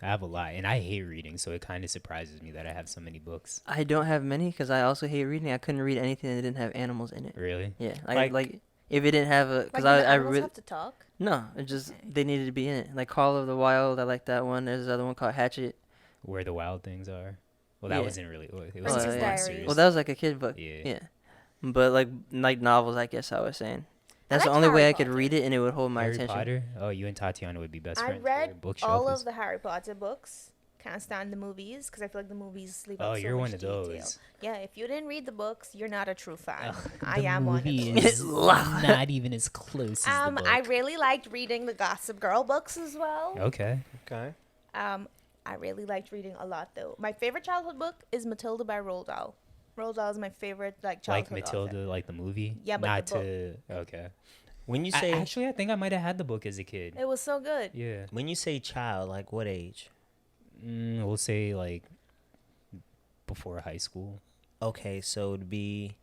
I have a lot, and I hate reading, so it kind of surprises me that I have so many books. I don't have many because I also hate reading. I couldn't read anything that didn't have animals in it. Really? Yeah, Like- like if it didn't have a Like because when the I animals really have to talk. no, it just they needed to be in it. Like Call of the Wild, I like that one. There's another one called Hatchet. Where the Wild Things Are. Well, that Yeah. wasn't really. It was Princess like yeah. Diaries. Well, that was like a kid book. Yeah. Yeah, but like novels, I guess I was saying. That's the like only way Harry I could Potter. read it and it would hold my Harry attention. Potter. Oh, you and Tatiana would be best I friends. read Your bookshelf all is- of the Harry Potter books. Can't stand the movies because I feel like the movies leave Oh, out so you're much one of detail. those. Yeah, if you didn't read the books, you're not a true fan. Ugh, I the am one of movie those. is not even as close as the book. I really liked reading the Gossip Girl books as well. Okay. Okay. I really liked reading a lot though. My favorite childhood book is Matilda by Roald Dahl. Roald Dahl is my favorite Like childhood Matilda, author. like the movie. Yeah, but not the to. Okay. When you say Actually, I think I might have had the book as a kid. It was so good. Yeah. when you say child, like what age? We'll say like before high school. Okay, so it'd be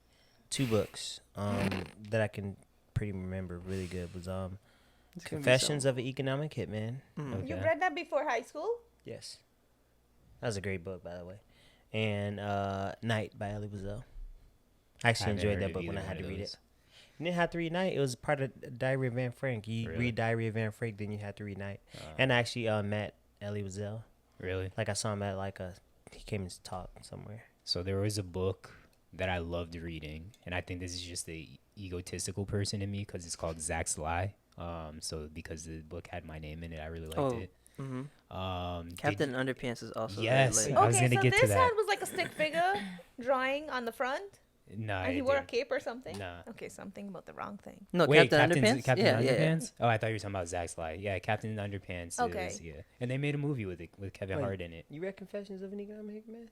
2 books that I can pretty remember really good was It's gonna be Confessions of an Economic Hitman. Mm. You Okay. read that before high school? Yes. That was a great book, by the way. And Night by Elie Wiesel. I actually Haven't enjoyed heard that of book when I either had one to of read those. it. You didn't have to read Night. It was part of Diary of Anne Frank. You Really? read Diary of Anne Frank, then you had to read Night. Uh, And I actually met Elie Wiesel. really? Like I saw him at like he came to talk somewhere. So there was a book that I loved reading, and I think this is just the egotistical person in me because it's called Zach's Lie. So because the book had my name in it, I really liked Oh, it. Mm-hmm. Did- Captain Underpants is also Yes. very I late. was Okay, gonna so get to this that. had was like a stick figure drawing on the front. Nah, And he it wore a didn't. cape or something? Nah. Okay, so I'm thinking about the wrong thing. No, Wait, Captain Captain Underpants. Captain yeah, yeah. Underpants? Oh, I thought you were talking about Zack Sly. Yeah, Captain Underpants Okay. is, yeah. And they made a movie with it with Kevin Wait. Hart in it. You read Confessions of an Egomaniac Man?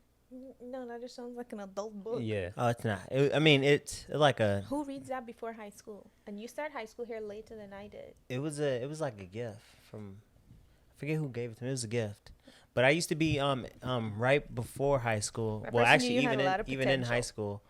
No, that just sounds like an adult book. Yeah. Oh, it's not. I mean, it's like a. Who reads that before high school? And you start high school here later than I did. It was like a gift from. I forget who gave it to me. It was a gift. But I used to be right before high school. That Well, person actually, knew you had a lot of even in high potential. school,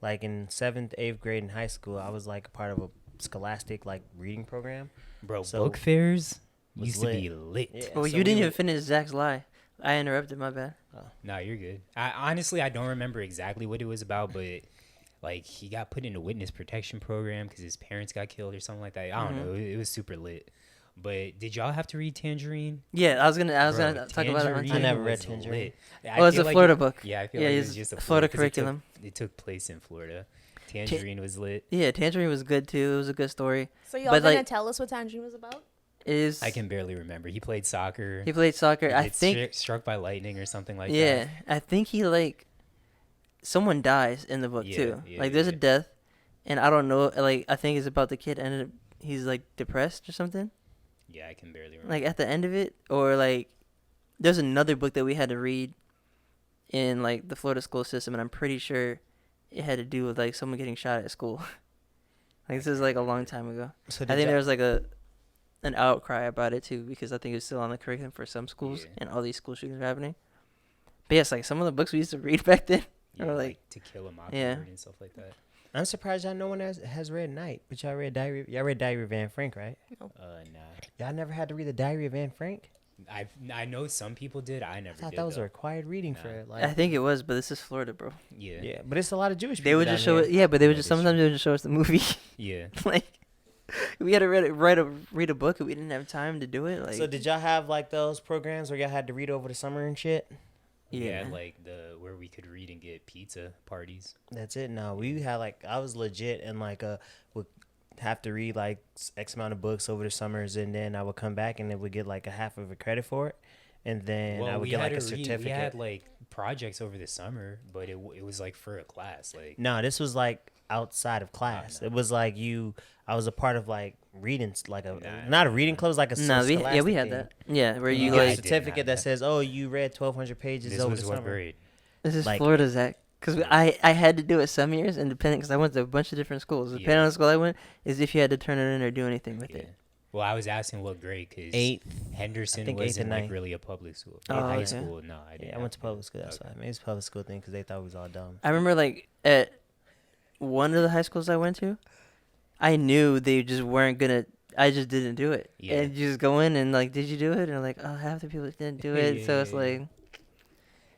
like in 7th, 8th grade in high school, I was like a part of a scholastic like reading program. Bro, So, book fairs was used to be lit. Yeah, Oh, so you we didn't would- even finish Zach's lie. I interrupted. My bad. Nah, you're good. Honestly, I don't remember exactly what it was about, but like he got put in a witness protection program because his parents got killed or something like that. I don't know. It was super lit. But did y'all have to read Tangerine? Yeah, I was gonna Bro, talk about it. One I time. never read was Tangerine. lit. I Oh, it's feel a like Florida book. Yeah, I feel Yeah, like it it's was just a Florida 'cause curriculum. It took place in Florida. Tangerine was lit. Yeah, Tangerine was good too. It was a good story. So y'all But, gonna like- tell us what Tangerine was about? It is. I can barely remember. He played soccer. He played soccer. He I gets think. struck by lightning or something like Yeah, that. I think he like. Someone dies in the book Yeah, too. yeah, Like there's a yeah. death, and I don't know. Like I think it's about the kid ended up. He's like depressed or something. Yeah, I can barely remember. Like at the end of it, or like there's another book that we had to read in like the Florida school system, and I'm pretty sure it had to do with like someone getting shot at school. Like this is like a long time ago. So I think there was like an outcry about it too, because I think it was still on the curriculum for some schools, Yeah. and all these school shootings are happening. But yes, like some of the books we used to read back then. Yeah, or, like, like- To Kill a Mockingbird yeah. and stuff like that. I'm surprised y'all no one has read Night, but y'all read Diary of Anne Frank, right? Nah. Y'all never had to read the Diary of Anne Frank? I know some people did. I never I thought did. that was a though. required reading Nah. for like. I think it was, but this is Florida, bro. Yeah. Yeah, but it's a lot of Jewish people. They would down just show here. it. Yeah, but they would That just is sometimes true. they would just show us the movie. Yeah. Like we had to read a book and we didn't have time to do it. Like So did y'all have like those programs where y'all had to read over the summer and shit? Yeah, Yeah. like where we could read and get pizza parties. That's it. No, we had like I was legit and like would have to read like X amount of books over the summers, and then I would come back and then would get like a half of a credit for it, and then I would we get had like a to read- certificate. We had like projects over the summer, but it was like for a class. Like No, this was like outside of class. no. It was like I was a part of like reading, like Nah, not a reading club, it was like a no, we scholastic had thing. that. Yeah, where You you get I a like did certificate have that that. says, "Oh, you read 1,200 pages this over was the what summer." grade? this is like- Florida, Zach. Because I had to do it some years independent because I went to a bunch of different schools. Depending Yeah. on the school I went, is if you had to turn it in or do anything with Yeah. it. Well, I was asking what grade because Eighth. Henderson I think eighth wasn't and like ninth. really a public school. Oh, High okay. school, no, I didn't. Yeah, I went to have to. public school. That's Okay. why. Maybe it's a public school thing because they thought we was all dumb. I remember like at one of the high schools I went to, I knew they just weren't gonna. I just didn't do it. Yeah. And you just go in and like, did you do it? And like, oh, half the people didn't do it. So it's Yeah. like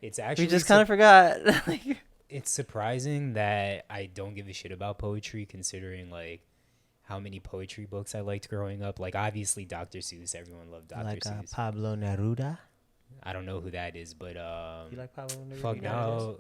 It's actually we just kind of forgot. Like, it's surprising that I don't give a shit about poetry, considering like how many poetry books I liked growing up. Like obviously Dr. Seuss, everyone loved Dr. Like Seuss. Pablo Neruda. I don't know who that is, but You like Pablo Neruda? fuck You know who that is?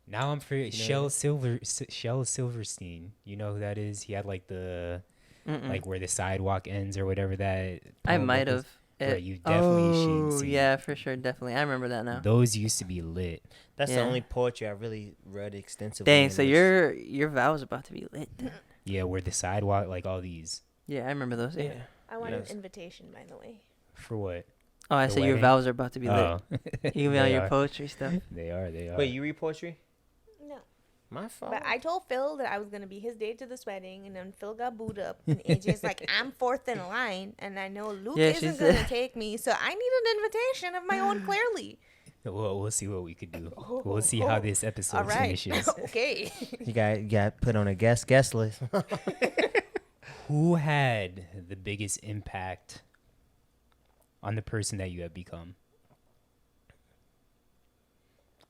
now I'm for know Shel Silverstein. You know who that is? He had like the mm-mm. like where the sidewalk ends or whatever that. I poem might book was. have. Right, you definitely oh, should see. yeah, for sure, definitely. I remember that now. Those used to be lit. That's the Yeah. only poetry I really read extensively. Dang, in so was- your vow is about to be lit. Then. Yeah, where the sidewalk, like all these. Yeah, I remember those. Yeah. Yeah. I want Yes. an invitation, by the way. For what? Oh, I The said your wedding? vows are about to be lit. Oh. You mean all They your are. poetry stuff? They are. Wait, you read poetry? No. My fault. But I told Phil that I was gonna be his date to this wedding, and then Phil got booed up, and AJ's like, "I'm fourth in line, and I know Luke Yeah, she isn't said- gonna take me, so I need an invitation of my own, clearly." Well, we'll see what we could do. We'll see how this episode All right. finishes. Okay. you got put on a guest list. Who had the biggest impact on the person that you have become?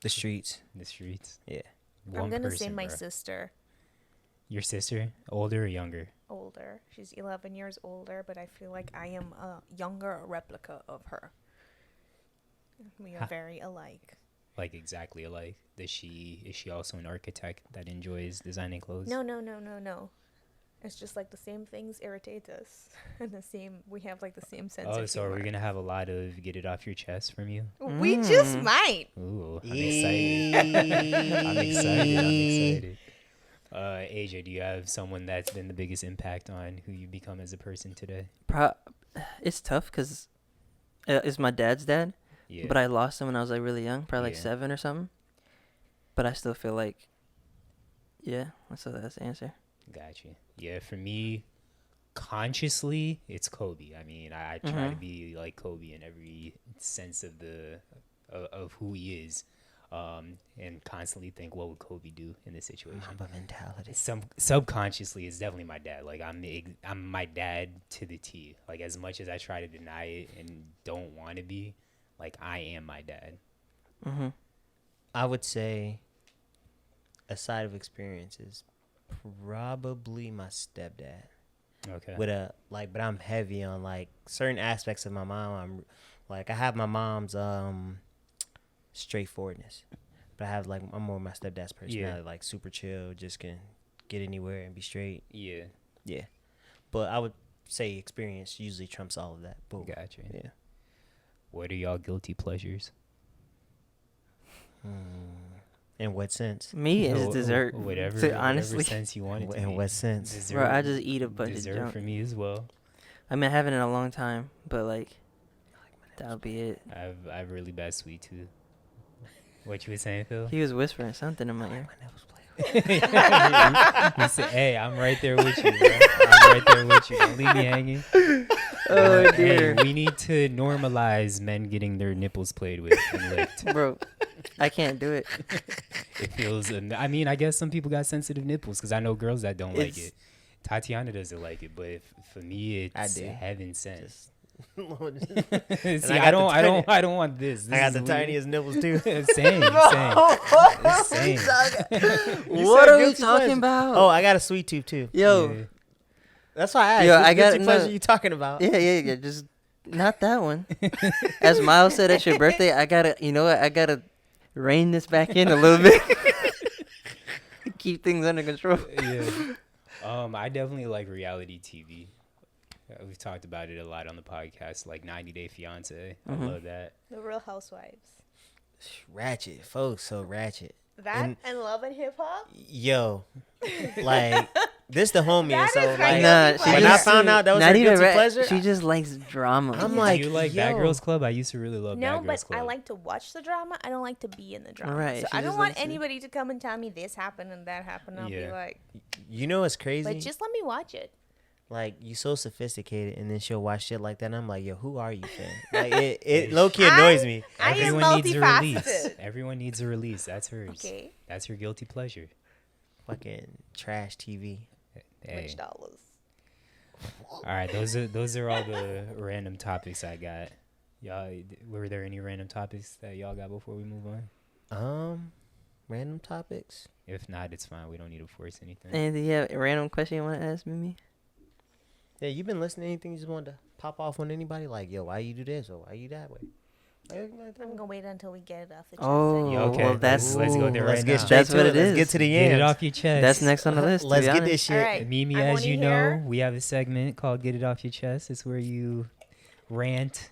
The streets. In the streets. Yeah. I'm gonna say person, my bruh. sister, Your sister, older or younger? older. She's 11 years older, but I feel like I am a younger replica of her. We are Ha. very alike. Like exactly alike. Is she also an architect that enjoys designing clothes? No. It's just like the same things irritate us, and we have like the same sense Oh, of so are we humor. gonna have a lot of get it off your chest from you? We just might. Ooh, I'm excited. I'm excited. Asia, do you have someone that's been the biggest impact on who you become as a person today? It's tough because it's my dad's dad, Yeah. but I lost him when I was like really young, probably like Yeah. 7 or something. But I still feel like, yeah, that's the answer. Gotcha. Yeah, for me, consciously, it's Kobe. I mean, I try to be like Kobe in every sense of of who he is, and constantly think, what would Kobe do in this situation? Mamba mentality. Subconsciously, it's definitely my dad. Like I'm my dad to the T. Like as much as I try to deny it and don't want to be, like I am my dad. Mm-hmm. I would say a side of experience is probably my stepdad. Okay. But I'm heavy on like certain aspects of my mom. I have my mom's straightforwardness, but I'm more my stepdad's personality, like super chill, just can get anywhere and be straight. Yeah. Yeah, but I would say experience usually trumps all of that. Boom. Gotcha. Yeah. What are y'all guilty pleasures? In what sense? Me is dessert. Whatever Honestly, sense you want it to In be. what sense? Dessert, bro, I just eat a bunch of dessert junk. for me as well. I mean, I haven't in a long time, but like, that'll be it. I have really bad sweet tooth. What you were saying, Phil? He was whispering something in my ear. He said, "Hey, I'm right there with you, bro. I'm right there with you. Don't leave me hanging." Oh Hey, dear, we need to normalize men getting their nipples played with and licked. bro, I can't do it. It feels. I mean, I guess some people got sensitive nipples because I know girls that don't like It's- it. Tatiana doesn't like it, but for me, I it's do. heaven sent. Just- See, I got I don't want this. I got the is weird. tiniest nipples too. Same. What are we talking about? Oh, I got a sweet tooth too. Yo, Yeah. That's why I asked. Yo, Which I got guilty pleasure no- you talking about? yeah, just not that one. As Miles said at your birthday, I gotta rein this back in a little bit. Keep things under control. Yeah. I definitely like reality TV. We've talked about it a lot on the podcast, like 90 Day Fiance. I love that. The Real Housewives. Ratchet, folks. So ratchet. That and Love and Hip Hop. Yo, like this the homie. That So is my like, Nah, guilty she when pleasure. I found out that was her guilty pleasure, She just likes drama. I'm Do like, you like yo. Bad Girls Club? I used to really love No, Bad Girls but Club. I like to watch the drama. I don't like to be in the drama. Right, So she I don't just want likes to- anybody to come and tell me this happened and that happened. I'll be Yeah. like, You know what's crazy? but just let me watch it. Like you so sophisticated, and then she'll watch shit like that. And I'm like, yo, who are you, fam? Like it low key annoys me. I am Everyone needs a release. multifaceted. Everyone needs a release. That's hers. Okay. That's her guilty pleasure. Fucking trash TV. Hey. Which dollars? All right, those are all the random topics I got. Y'all, were there any random topics that y'all got before we move on? Random topics. If not, it's fine. We don't need to force anything. And do you have a random question you want to ask Mimi? Yeah, you been listening to anything you just wanted to pop off on anybody? Like, yo, why you do this or why you that way? I'm gonna wait until we get it off the chest. Oh, Yeah, okay. well, that's let's go there Let's right get now. straight That's to what it. it Let's is. get to the Get yams. it off your chest. that's next on the list. to Let's be get honest. this shit. All right. Mimi, I as wanna you hear- know, we have a segment called "Get It Off Your Chest." It's where you rant.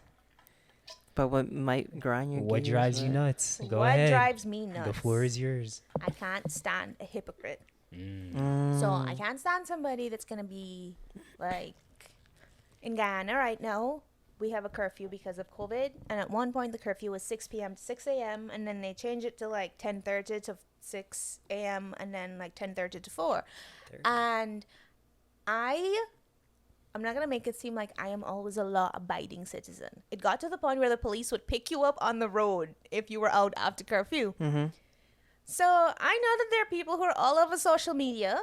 But what might grind your What gears, drives you right? nuts? Go what ahead. drives me nuts? The floor is yours. I can't stand a hypocrite. Mm. So I can't stand somebody that's gonna be like in Guyana right now. We have a curfew because of COVID, and at one point the curfew was 6 p.m. to 6 a.m. and then they changed it to like 10:30 to 6 a.m. and then like 10:30 to 4. And I'm not gonna make it seem like I am always a law-abiding citizen. It got to the point where the police would pick you up on the road if you were out after curfew. Mm-hmm. So I know that there are people who are all over social media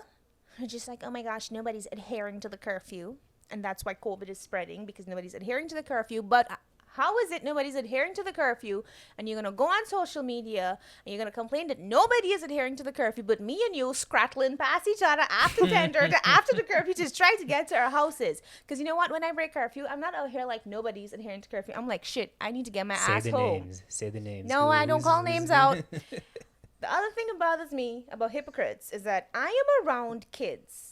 who are just like, oh my gosh, nobody's adhering to the curfew. And that's why COVID is spreading, because nobody's adhering to the curfew. But how is it nobody's adhering to the curfew and you're going to go on social media and you're going to complain that nobody is adhering to the curfew, but me and you scrattling past each other after 10:30 after the curfew just trying to get to our houses? Because you know what? When I break curfew, I'm not out here like nobody's adhering to curfew. I'm like, shit, I need to get my Say ass the home. names. Say the names. No, I don't call who's- names out. The other thing that bothers me about hypocrites is that I am around kids.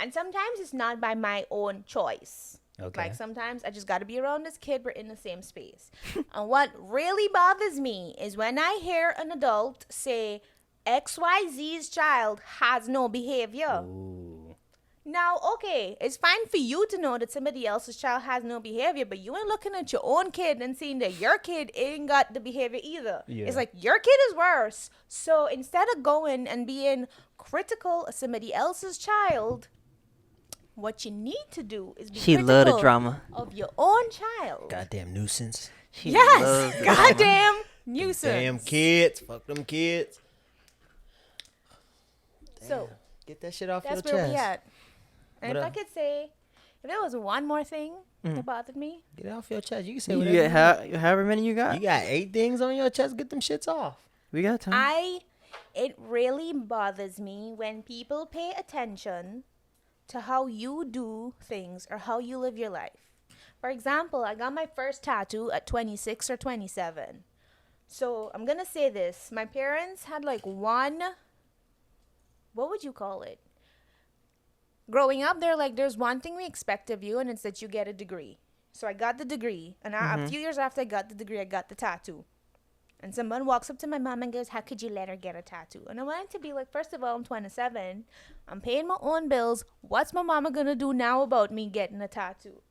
And sometimes it's not by my own choice. Okay. Like sometimes I just got to be around this kid. We're in the same space. And what really bothers me is when I hear an adult say XYZ's child has no behavior. Ooh. Now, okay, it's fine for you to know that somebody else's child has no behavior, but you ain't looking at your own kid and seeing that your kid ain't got the behavior either. Yeah. It's like your kid is worse. So instead of going and being critical of somebody else's child, what you need to do is be She critical love the drama. of your own child. Goddamn nuisance. She loves Yes, the drama. goddamn nuisance. Damn kids. Fuck them kids. So Get that shit off that's your where chest. we at. And What if I up? could say, if there was one more thing that bothered me, Get it off your chest. You can say You whatever. get however many you got. You got 8 things on your chest. Get them shits off. We got time. it really bothers me when people pay attention to how you do things or how you live your life. For example, I got my first tattoo at 26 or 27. So I'm going to say this. My parents had like one, what would you call it? Growing up, they're like, there's one thing we expect of you, and it's that you get a degree. So I got the degree. And a few years after I got the degree, I got the tattoo. And someone walks up to my mom and goes, how could you let her get a tattoo? And I wanted to be like, first of all, I'm 27. I'm paying my own bills. What's my mama going to do now about me getting a tattoo?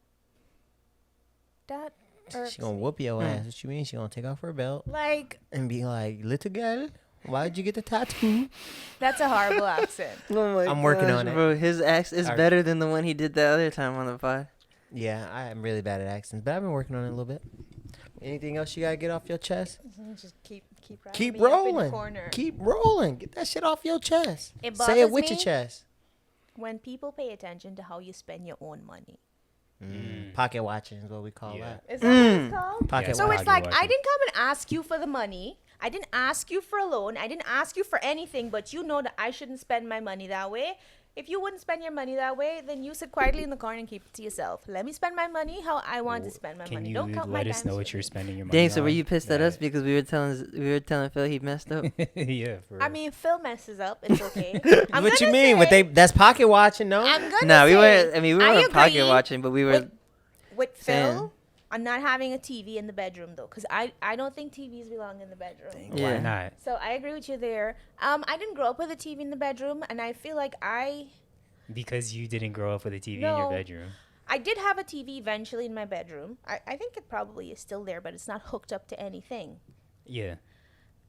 That irks She gonna me. whoop your ass. What you mean? She gonna take off her belt Like, and be like, little girl, why'd you get the tattoo? that's a horrible accent. Oh my I'm working gosh, on it. bro. His accent is Alright. better than the one he did the other time on the pod. Yeah, I am really bad at accents, but I've been working on it a little bit. Anything else you gotta get off your chest? Just keep Keep me up in the rolling. corner. Keep rolling. Get that shit off your chest. It Say it bothers with me your chest. when people pay attention to how you spend your own money. Pocket watching is what we call Yeah. that. Is that what it's called? Pocket So watch. it's like, Pocket I watching. didn't come and ask you for the money. I didn't ask you for a loan. I didn't ask you for anything, but you know that I shouldn't spend my money that way. If you wouldn't spend your money that way, then you sit quietly in the corner and keep it to yourself. Let me spend my money how I want to spend my Can money. you Don't count my let us know damn what shit. you're spending your money Dang, on? so were you pissed at That- us because we were telling Phil he messed up? Yeah, for I real. mean, Phil messes up. It's okay. I'm What you gonna mean? say- That's pocket watching, no? I'm gonna Nah, say, we weren't. I mean, we I weren't pocket agree watching, but we were. with saying. Phil. I'm not having a TV in the bedroom though, because I don't think TVs belong in the bedroom. Why Yeah. not? So I agree with you there. I didn't grow up with a TV in the bedroom, and I feel like Because you didn't grow up with a TV in your No. bedroom. I did have a TV eventually in my bedroom. I think it probably is still there, but it's not hooked up to anything. Yeah.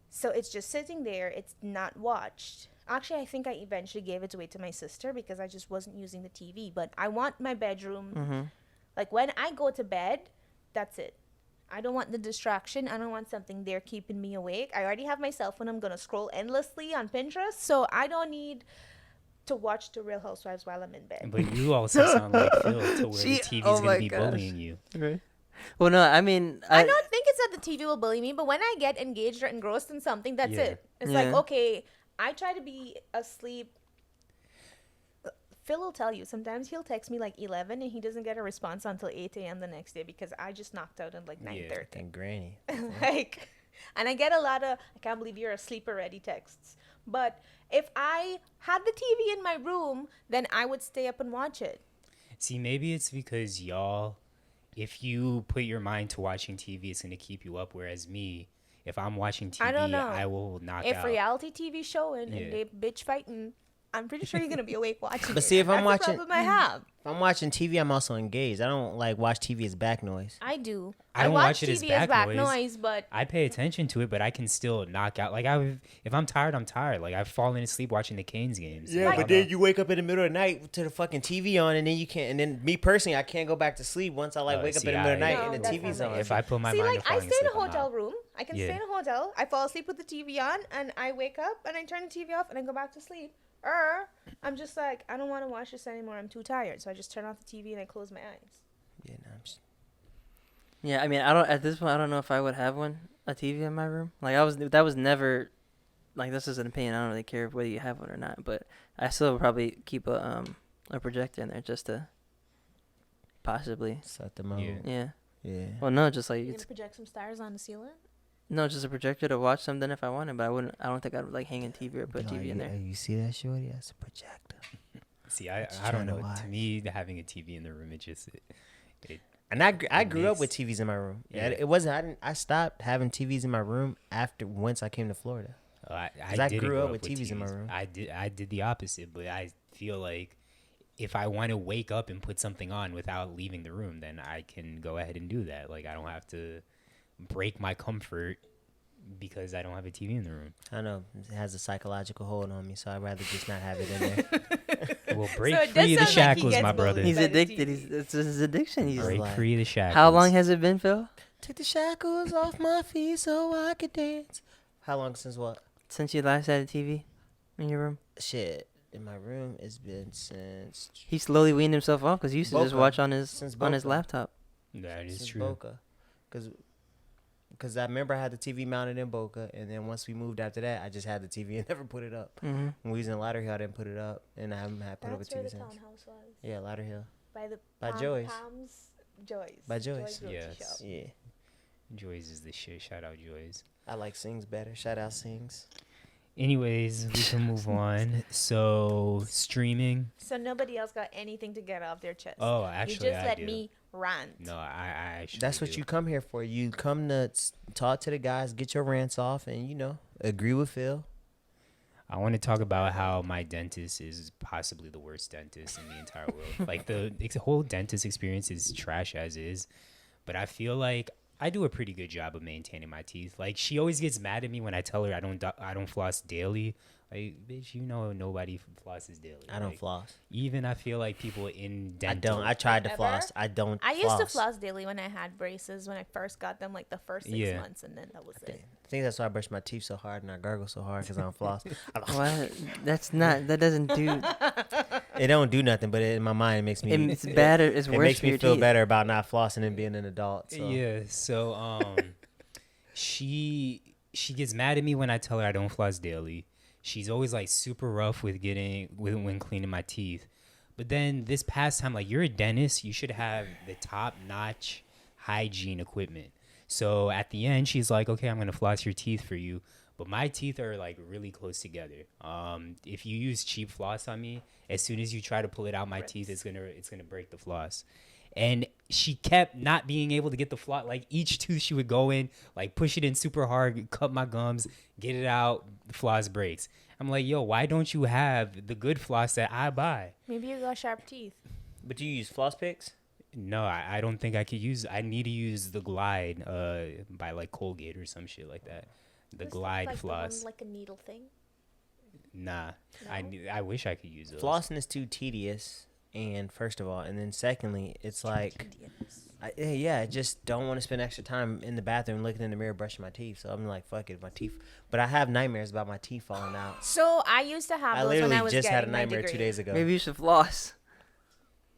So it's just sitting there. It's not watched. Actually, I think I eventually gave it away to my sister because I just wasn't using the TV. But I want my bedroom, like when I go to bed, that's it. I don't want the distraction. I don't want something there keeping me awake. I already have my cell phone. I'm going to scroll endlessly on Pinterest. So I don't need to watch The Real Housewives while I'm in bed. But you also sound like Phil to where She- the TV's oh going my to be gosh. bullying you. Well, no, I mean, I don't think it's that the TV will bully me, but when I get engaged or engrossed in something, that's Yeah. it. It's like, Yeah. okay, I try to be asleep. Phil will tell you, sometimes he'll text me like 11 and he doesn't get a response until 8 a.m. the next day because I just knocked out at like 9:30. And granny. Like, and I get a lot of, I can't believe you're asleep already texts. But if I had the TV in my room, then I would stay up and watch it. See, maybe it's because y'all, if you put your mind to watching TV, it's going to keep you up. Whereas me, if I'm watching TV, I don't know. I will knock If out. reality TV showing Yeah. and they bitch fighting, I'm pretty sure you're gonna be awake watching. But it. see, if I'm That's watching- the problem I have. If I'm watching TV, I'm also engaged. I don't like watch TV as back noise. I do. I don't watch it as TV back noise. noise, but I pay attention to it, but I can still knock out. Like if I'm tired, I'm tired. Like I've fallen asleep watching the Canes games. Yeah, Like, but then you wake up in the middle of the night to the fucking TV on, and then you can't. And then me personally, I can't go back to sleep once I like Oh, wake up see, in the middle of the I- night No, and that's the TV's not on. me. if I put my see, mind like to I falling stay in a asleep, I'm hotel out. room. I can Yeah. stay in a hotel. I fall asleep with the TV on, and I wake up and I turn the TV off and I go back to sleep. Or I'm just like, I don't want to watch this anymore. I'm too tired, so I just turn off the TV and I close my eyes. Yeah, no, I'm just, Yeah, I mean, I don't. At this point, I don't know if I would have a TV in my room. Like that was never. Like, this is an opinion. I don't really care whether you have one or not, but I still would probably keep a projector in there just to possibly. set the mode. Yeah. Yeah. Yeah. Well, no, just like You it's gonna project some stars on the ceiling? no, just a projector to watch something if I wanted, but I wouldn't. I don't think I'd like hang a TV or put TV in there. You see that, shorty? That's a projector. See, What you I don't trying to know. watch? To me, having a TV in the room, it just And I grew up with makes- TVs in my room. Yeah, Yeah. it wasn't. I stopped having TVs in my room after once I came to Florida. 'Cause I didn't grew grow up with TVs in my room. I did the opposite, but I feel like if I want to wake up and put something on without leaving the room, then I can go ahead and do that. Like I don't have to break my comfort because I don't have a TV in the room. I know it has a psychological hold on me, so I'd rather just not have it in there. Well, break So it does free of the sound like he shackles, gets my brother. bullied. He's By the addicted. TV. It's his addiction. He's Break like- free of the shackles. How long has it been, Phil? Take the shackles off my feet so I could dance. How long since what? Since you last had a TV in your room? Shit, in my room it's been since He slowly weaned himself off because he used to just Boca. watch on his Since on his Boca. laptop. That is since true. Boca, because I remember I had the TV mounted in Boca, and then once we moved after that, I just had the TV and never put it up. Mm-hmm. When we was in Lauderhill, I didn't put it up, and I haven't had put up a That's where TV the since. townhouse was. Yeah, Lauderhill. By the By Joyce. Palms. Joyce. By Joyce. Realty Yes. Shop. Yeah, Joy's is the shit. Shout out Joy's. I like Sings better. Shout out Sings. Anyways, we can move on. So streaming. So nobody else got anything to get off their chest. Oh, actually, you just I let do. me rant. No, I actually. That's what do. you come here for. You come to talk to the guys, get your rants off, and agree with Phil. I want to talk about how my dentist is possibly the worst dentist in the entire world. Like the whole dentist experience is trash as is, but I feel like I do a pretty good job of maintaining my teeth. Like she always gets mad at me when I tell her I don't floss daily. Like, bitch, nobody flosses daily. I don't Like, floss. Even I feel like people in I dental. don't. I tried to Ever? floss. I don't. I used to floss daily when I had braces when I first got them, like the first 6 months, and then that was it. I think that's why I brush my teeth so hard and I gargle so hard because I don't floss. What? That's not. That doesn't do. It don't do nothing, but in my mind it makes me. It's bad. It's It worse makes for me your feel teeth. better about not flossing and being an adult. So. Yeah. So she gets mad at me when I tell her I don't floss daily. She's always like super rough when cleaning my teeth. But then this past time, like, you're a dentist, you should have the top notch hygiene equipment. So at the end, she's like, okay, I'm gonna floss your teeth for you. But my teeth are like really close together. If you use cheap floss on me, as soon as you try to pull it out my teeth, it's gonna break the floss. And she kept not being able to get the floss. Like each tooth she would go in, like push it in super hard, cut my gums, get it out, the floss breaks. I'm like, yo, why don't you have the good floss that I buy? Maybe you got sharp teeth. But do you use floss picks? No, I don't think I could use. I need to use the Glide by like Colgate or some shit like that. The Glide like floss. The one, like a needle thing. Nah, No? I wish I could use those. Flossing is too tedious. And first of all, and then secondly, it's like, I just don't want to spend extra time in the bathroom looking in the mirror brushing my teeth. So I'm like, fuck it, my teeth. But I have nightmares about my teeth falling out. So I used to have I those when literally I was just had a getting my nightmare degree. 2 days ago. Maybe you should floss.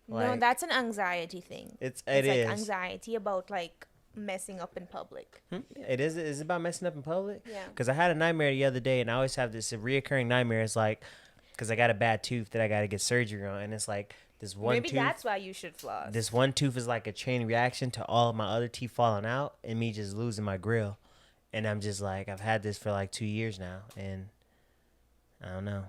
No, Like- that's an anxiety thing. It's like is. anxiety about like messing up in public. It is. Is it about messing up in public? Yeah. Because I had a nightmare the other day, and I always have this reoccurring nightmare. It's like, because I got a bad tooth that I got to get surgery on, and it's like this one Maybe tooth. that's why you should floss. This one tooth is like a chain reaction to all of my other teeth falling out and me just losing my grill. And I'm just like, I've had this for like 2 years now, and I don't know.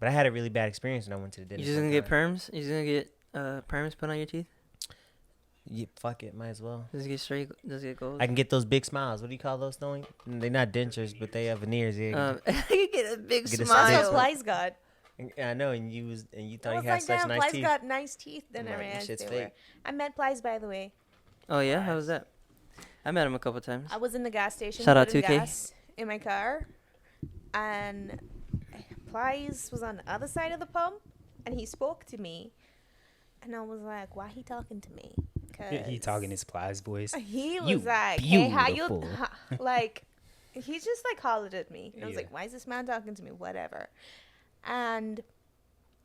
But I had a really bad experience when I went to the You dentist. just gonna one get time. perms? You just gonna get perms put on your teeth? Yeah, fuck it, might as well. Just get straight. Just get gold. I can get those big smiles. What do you call those, Throwing? They're not dentures, but they have veneers. Yeah, I can get a big Get a That's smile. what smile. Plies got. I know, and you I thought was you had like, such damn, nice Plies teeth. got nice teeth. Then I'm I like, this realized shit's they fake. were. I met Plies, by the way. Oh yeah, how was that? I met him a couple times. I was in the gas station. Shout out putting 2K. gas in my car, and Plies was on the other side of the pump, and he spoke to me, and I was like, "Why he talking to me?" He talking his Plies voice. He You was like, "Hey, how you?" beautiful. Like, he just like hollered at me. And I was Yeah. like, "Why is this man talking to me?" Whatever. And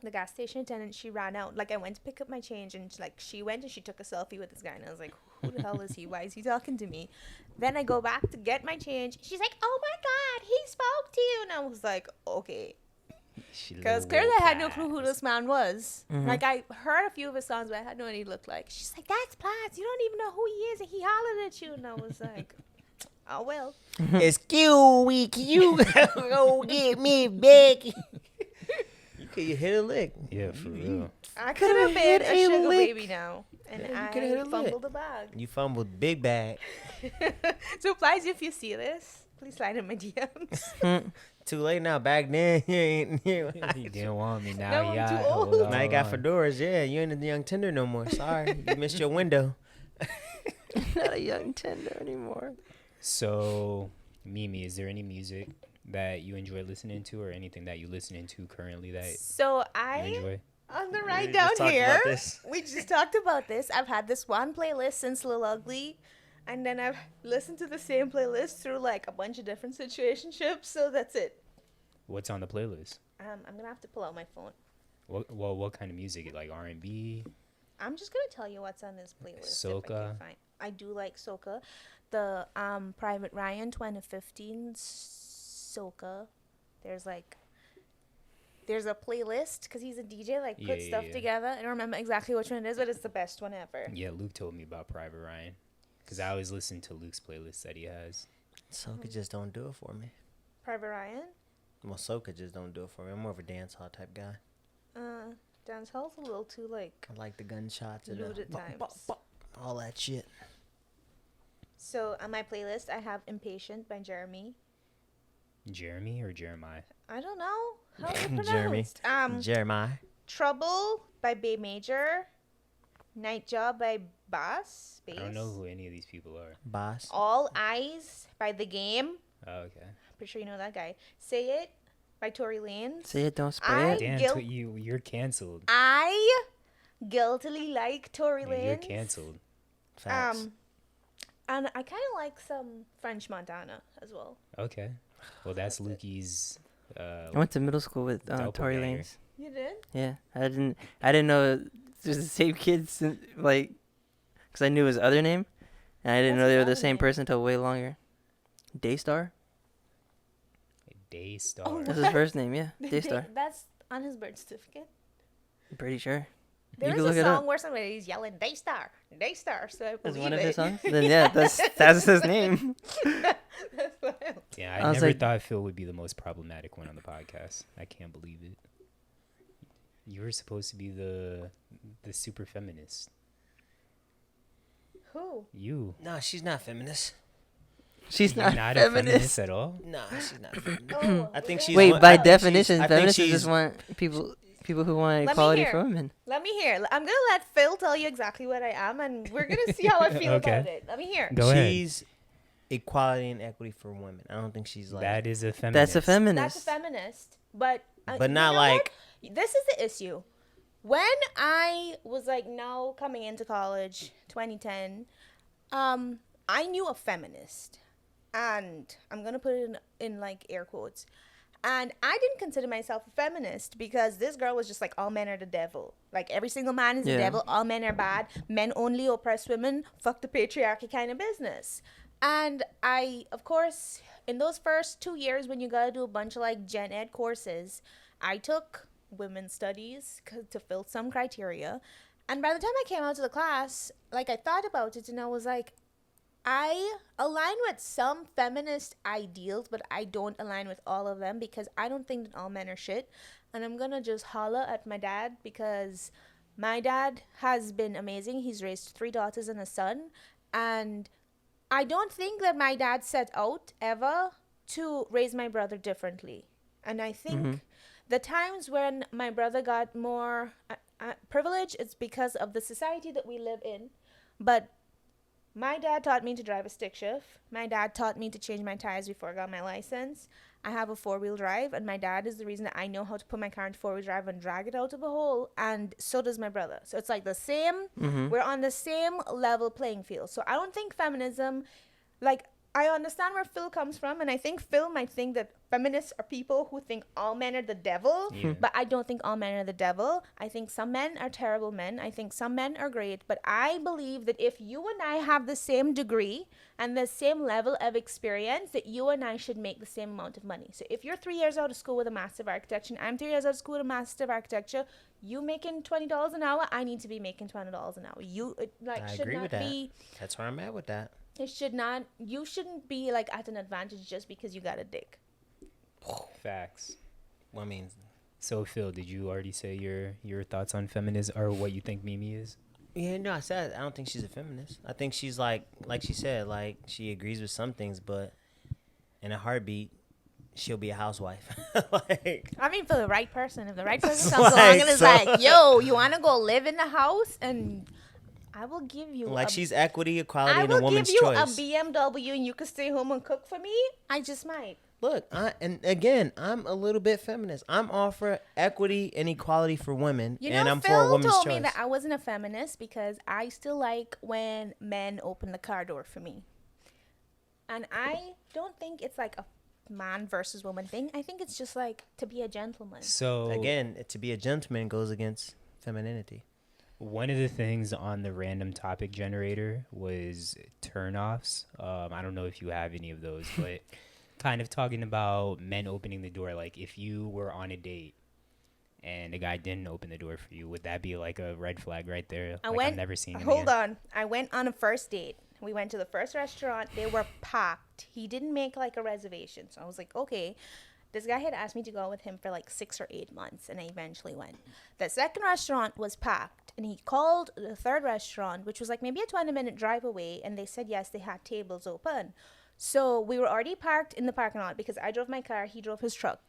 the gas station attendant, she ran out. Like, I went to pick up my change, and she went and she took a selfie with this guy, and I was like, "Who the hell is he? Why is he talking to me?" Then I go back to get my change. She's like, "Oh my God, he spoke to you," and I was like, "Okay." Because clearly I had no clue who this man was. Mhm. Like, I heard a few of his songs, but I had no idea what he looked like. She's like, "That's Platts. You don't even know who he is." And he hollered at you. And I was like, "Oh, well." Excuse me, can you go get me back? You hit a lick. Yeah, for real. I could have been hit a a sugar lick. baby now. And Yeah, you I coulda hit a lick. fumbled the bag. You fumbled big bag. So, Plies, if you see this, Please slide in my DMs. Too late now. Back then, you ain't. He didn't want me. Now I'm too hold old. on, Now you got hold on. fedoras. Yeah, you ain't the young tender no more. Sorry, you missed your window. Not a young tender anymore. So, Mimi, is there any music that you enjoy listening to, or anything that you listening to currently that So you I, enjoy? on the We ride just down talked about here, this. we just talked about this. I've had this one playlist since Lil Ugly, and then I've listened to the same playlist through like a bunch of different situationships. So that's it. What's on the playlist? I'm gonna have to pull out my phone. What kind of music? Like R&B? I'm just gonna tell you what's on this playlist. If I Soca. can find. I do like soca. The Private Ryan 2015 soca. There's a playlist because he's a DJ. Like put Yeah, stuff yeah. together. I don't remember exactly which one it is, but it's the best one ever. Yeah, Luke told me about Private Ryan, because I always listen to Luke's playlist that he has. Soca just don't do it for me. Private Ryan. Well, Soca just don't do it for me. I'm more of a dance hall type guy. Dance hall's a little too like I like the gunshots and lewd at times. all that shit. So on my playlist, I have "Impatient" by Jeremy. Jeremy or Jeremiah? I don't know how it's Jeremy. pronounced. Jeremiah. "Trouble" by Bay Major. "Night Job" by Bass. I don't know who any of these people are. Boss. "All Eyes" by The Game. Oh, okay. Pretty sure you know that guy. "Say It" by Tory Lanez. Say it, don't spray I- it. Damn, Gil- you're canceled. I guiltily like Tory Lanez. You're canceled. Facts. And I kind of like some French Montana as well. Okay. Well, that's That's it. Lukey's. I went to middle school with Tory Doppelganger. Lanez. You did? Yeah, I didn't know it was the same kids, like, because I knew his other name, and I didn't What's know they his were the other same name? person until way longer. Daystar? Daystar. Oh, That's his first name, yeah. Daystar. That's on his birth certificate. I'm pretty sure. There You is can look a it song up. where somebody's yelling Daystar, Daystar. So I That's believe one of it. his songs? Then yeah, that's his name. That's wild. Yeah, I I was never like- thought Phil would be the most problematic one on the podcast. I can't believe it. You were supposed to be the super feminist. Who? You. No, she's not feminist. She's You're not, a feminist. feminist at all. Nah, she's not feminist. Oh, I think okay. she's Wait, one- by I think she's- definition, I think feminists she's- just want people who want Let me equality hear. for women. Let me hear. I'm gonna let Phil tell you exactly what I am, and we're gonna see how I feel Okay. about it. Let me hear. Go ahead. She's equality and equity for women. I don't think she's like. That is a feminist. That's a feminist. That's a feminist, but But you not know like- what? This is the issue. When I was like now coming into college, 2010, I knew a feminist, and I'm gonna put it in like air quotes. And I didn't consider myself a feminist because this girl was just like, all men are the devil. Like, every single man is the Yeah. devil. All men are bad. Men only oppress women. Fuck the patriarchy kind of business. And I, of course, in those first 2 years when you got to do a bunch of like gen ed courses, I took women's studies to fill some criteria. And by the time I came out to the class, like, I thought about it and I was like, I align with some feminist ideals, but I don't align with all of them because I don't think that all men are shit. And I'm gonna just holler at my dad because my dad has been amazing. He's raised 3 daughters and a son. And I don't think that my dad set out ever to raise my brother differently. And I think the times when my brother got more privilege, it's because of the society that we live in. But my dad taught me to drive a stick shift. My dad taught me to change my tires before I got my license. I have a 4-wheel drive, and my dad is the reason that I know how to put my car into 4-wheel drive and drag it out of a hole, and so does my brother. So it's like the same, we're on the same level playing field. So I don't think feminism, like, I understand where Phil comes from, and I think Phil might think that feminists are people who think all men are the devil, Yeah. but I don't think all men are the devil. I think some men are terrible men. I think some men are great, but I believe that if you and I have the same degree and the same level of experience, that you and I should make the same amount of money. So if you're 3 years out of school with a Master of Architecture, and I'm 3 years out of school with a Master of Architecture, you making $20 an hour, I need to be making $20 an hour. You like I should agree not with that. be. That's where I'm at with that. It should not. You shouldn't be like at an advantage just because you got a dick. Facts. Well, I mean, So Phil, did you already say your thoughts on feminism or what you think Mimi is? yeah, no, I said I don't think she's a feminist. I think she's like she said, like she agrees with some things, but in a heartbeat, she'll be a housewife. Like, I mean, for the right person. If the right person It's comes along and is like, like, yo, you want to go live in the house? And I will give you like a, she's equity, equality, I and a will give woman's you choice. a BMW and you can stay home and cook for me. I just might. Look, and again, I'm a little bit feminist. I'm all for equity and equality for women, You and know, I'm for a Phil woman's told choice. me that I wasn't a feminist because I still like when men open the car door for me. And I don't think it's like a man versus woman thing. I think it's just like to be a gentleman. So Again, to be a gentleman goes against femininity. one of the things on the random topic generator was turnoffs. I don't know if you have any of those, but kind of talking about men opening the door. Like if you were on a date and a guy didn't open the door for you, would that be like a red flag right there? I've never seen him Hold again. on. I went on a first date. We went to the first restaurant. They were packed. He didn't make like a reservation. So I was like, okay. This guy had asked me to go with him for like 6 or 8 months, and I eventually went. The second restaurant was packed, and he called the third restaurant, which was like maybe a 20-minute drive away, and they said yes, they had tables open. So we were already parked in the parking lot because I drove my car, he drove his truck.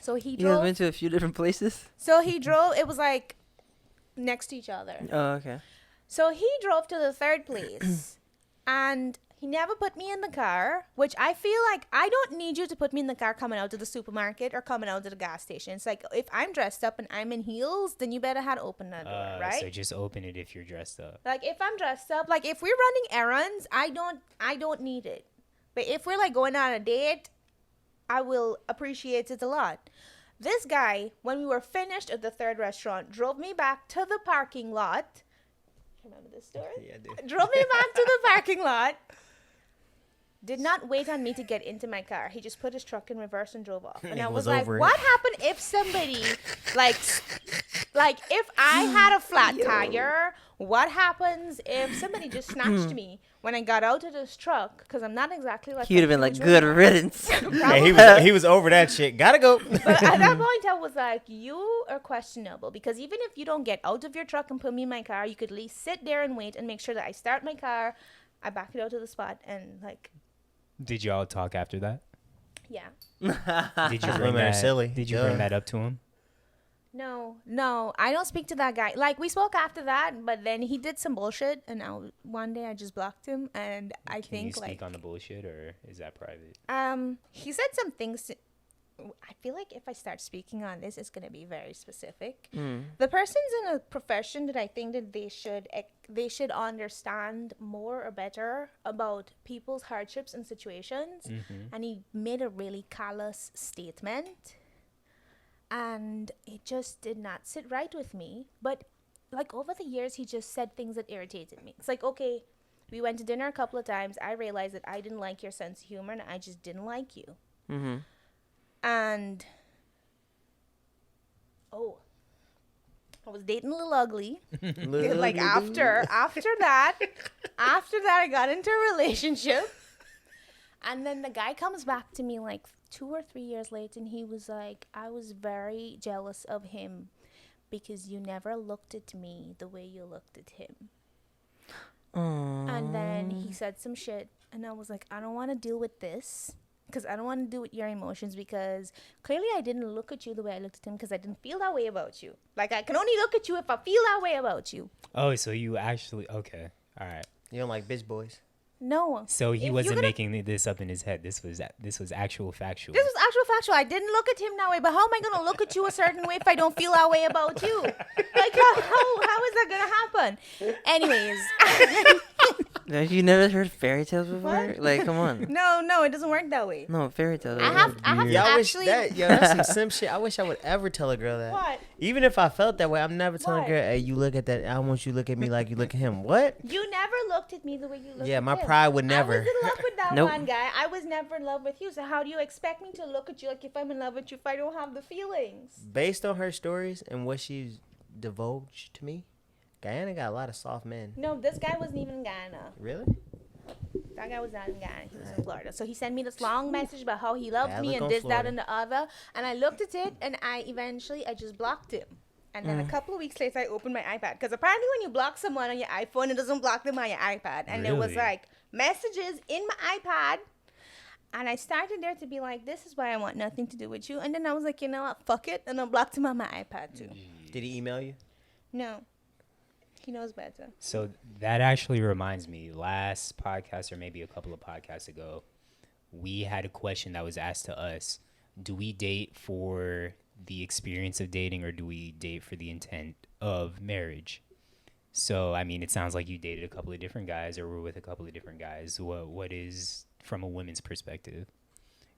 So he You guys drove. been to a few different places? So he drove. It was like next to each other. Oh, okay. So he drove to the third place, and he never put me in the car, which I feel like I don't need you to put me in the car coming out to the supermarket or coming out to the gas station. It's like if I'm dressed up and I'm in heels, then you better have open the door, right? So just open it if you're dressed up. Like if I'm dressed up, like if we're running errands, I don't need it. But if we're like going on a date, I will appreciate it a lot. This guy, when we were finished at the third restaurant, drove me back to the parking lot. Remember this story? Yeah, I do. Drove me back to the parking lot. Did not wait on me to get into my car. He just put his truck in reverse and drove off. And He I was was like, over it. what happened if somebody, like if I had a flat tire, what happens if somebody just snatched me when I got out of this truck? Because I'm not exactly like He would have been a like, huge good woman. riddance. Yeah, he was over that shit. Gotta go. But at that point, I was like, you are questionable. Because even if you don't get out of your truck and put me in my car, you could at least sit there and wait and make sure that I start my car, I back it out to the spot, and like, Did y'all talk after that? yeah. Did you bring Women are that? silly. Did you Duh. bring that up to him? No, I don't speak to that guy. Like, we spoke after that, but then he did some bullshit, and one day I just blocked him, and I Can you think, speak like, on the bullshit, or is that private? he said some things. I feel like if I start speaking on this, it's gonna be very specific. The person's in a profession that I think that they should understand more or better about people's hardships and situations. And he made a really callous statement, and it just did not sit right with me. But like over the years, he just said things that irritated me. It's like, okay, we went to dinner a couple of times. I realized that I didn't like your sense of humor, and I just didn't like you. And I was dating a little ugly. Like after that I got into a relationship, and then the guy comes back to me like 2 or 3 years later, and he was like, I was very jealous of him because you never looked at me the way you looked at him. And then he said some shit, and I was like, I don't want to deal with this. Because I don't want to deal with your emotions, because clearly I didn't look at you the way I looked at him, because I didn't feel that way about you. Like, I can only look at you if I feel that way about you. Oh, so you actually okay? All right. You don't like bitch boys. No. So he If wasn't you're gonna- making this up in his head. This was actual factual. This was actual factual. I didn't look at him that way, but how am I going to look at you a certain way if I don't feel that way about you? Like, how is that going to happen? Anyways. Have you never heard fairy tales before? What? Like, come on. No, it doesn't work that way. No, fairy tales. I have to Yeah, I wish actually... that. Yo, that's some simp shit. I wish I would ever tell a girl that. What? Even if I felt that way, I'm never telling What? a girl, "Hey, you look at that. I want you to look at me like you look at him." What? You never looked at me the way you looked Yeah, at my him. pride would I never. was in love with that Nope. one guy. I was never in love with you. So how do you expect me to look at you like if I'm in love with you if I don't have the feelings? Based on her stories and what she's divulged to me, Guyana got a lot of soft men. No, this guy wasn't even in Guyana. Really? That guy was not in Guyana. He was in Florida. So he sent me this long message about how he loved Bad me look and on this, that, Florida. and the other. And I looked at it, and I just blocked him. And then a couple of weeks later, I opened my iPad. Because apparently when you block someone on your iPhone, it doesn't block them on your iPad. And there was Really? like messages in my iPad. And I started there to be like, this is why I want nothing to do with you. And then I was like, you know what, fuck it. And I blocked him on my iPad too. Did he email you? No. He knows better. So that actually reminds me, last podcast or maybe a couple of podcasts ago, we had a question that was asked to us. Do we date for the experience of dating or do we date for the intent of marriage? So, I mean, it sounds like you dated a couple of different guys or were with a couple of different guys. What is, from a woman's perspective?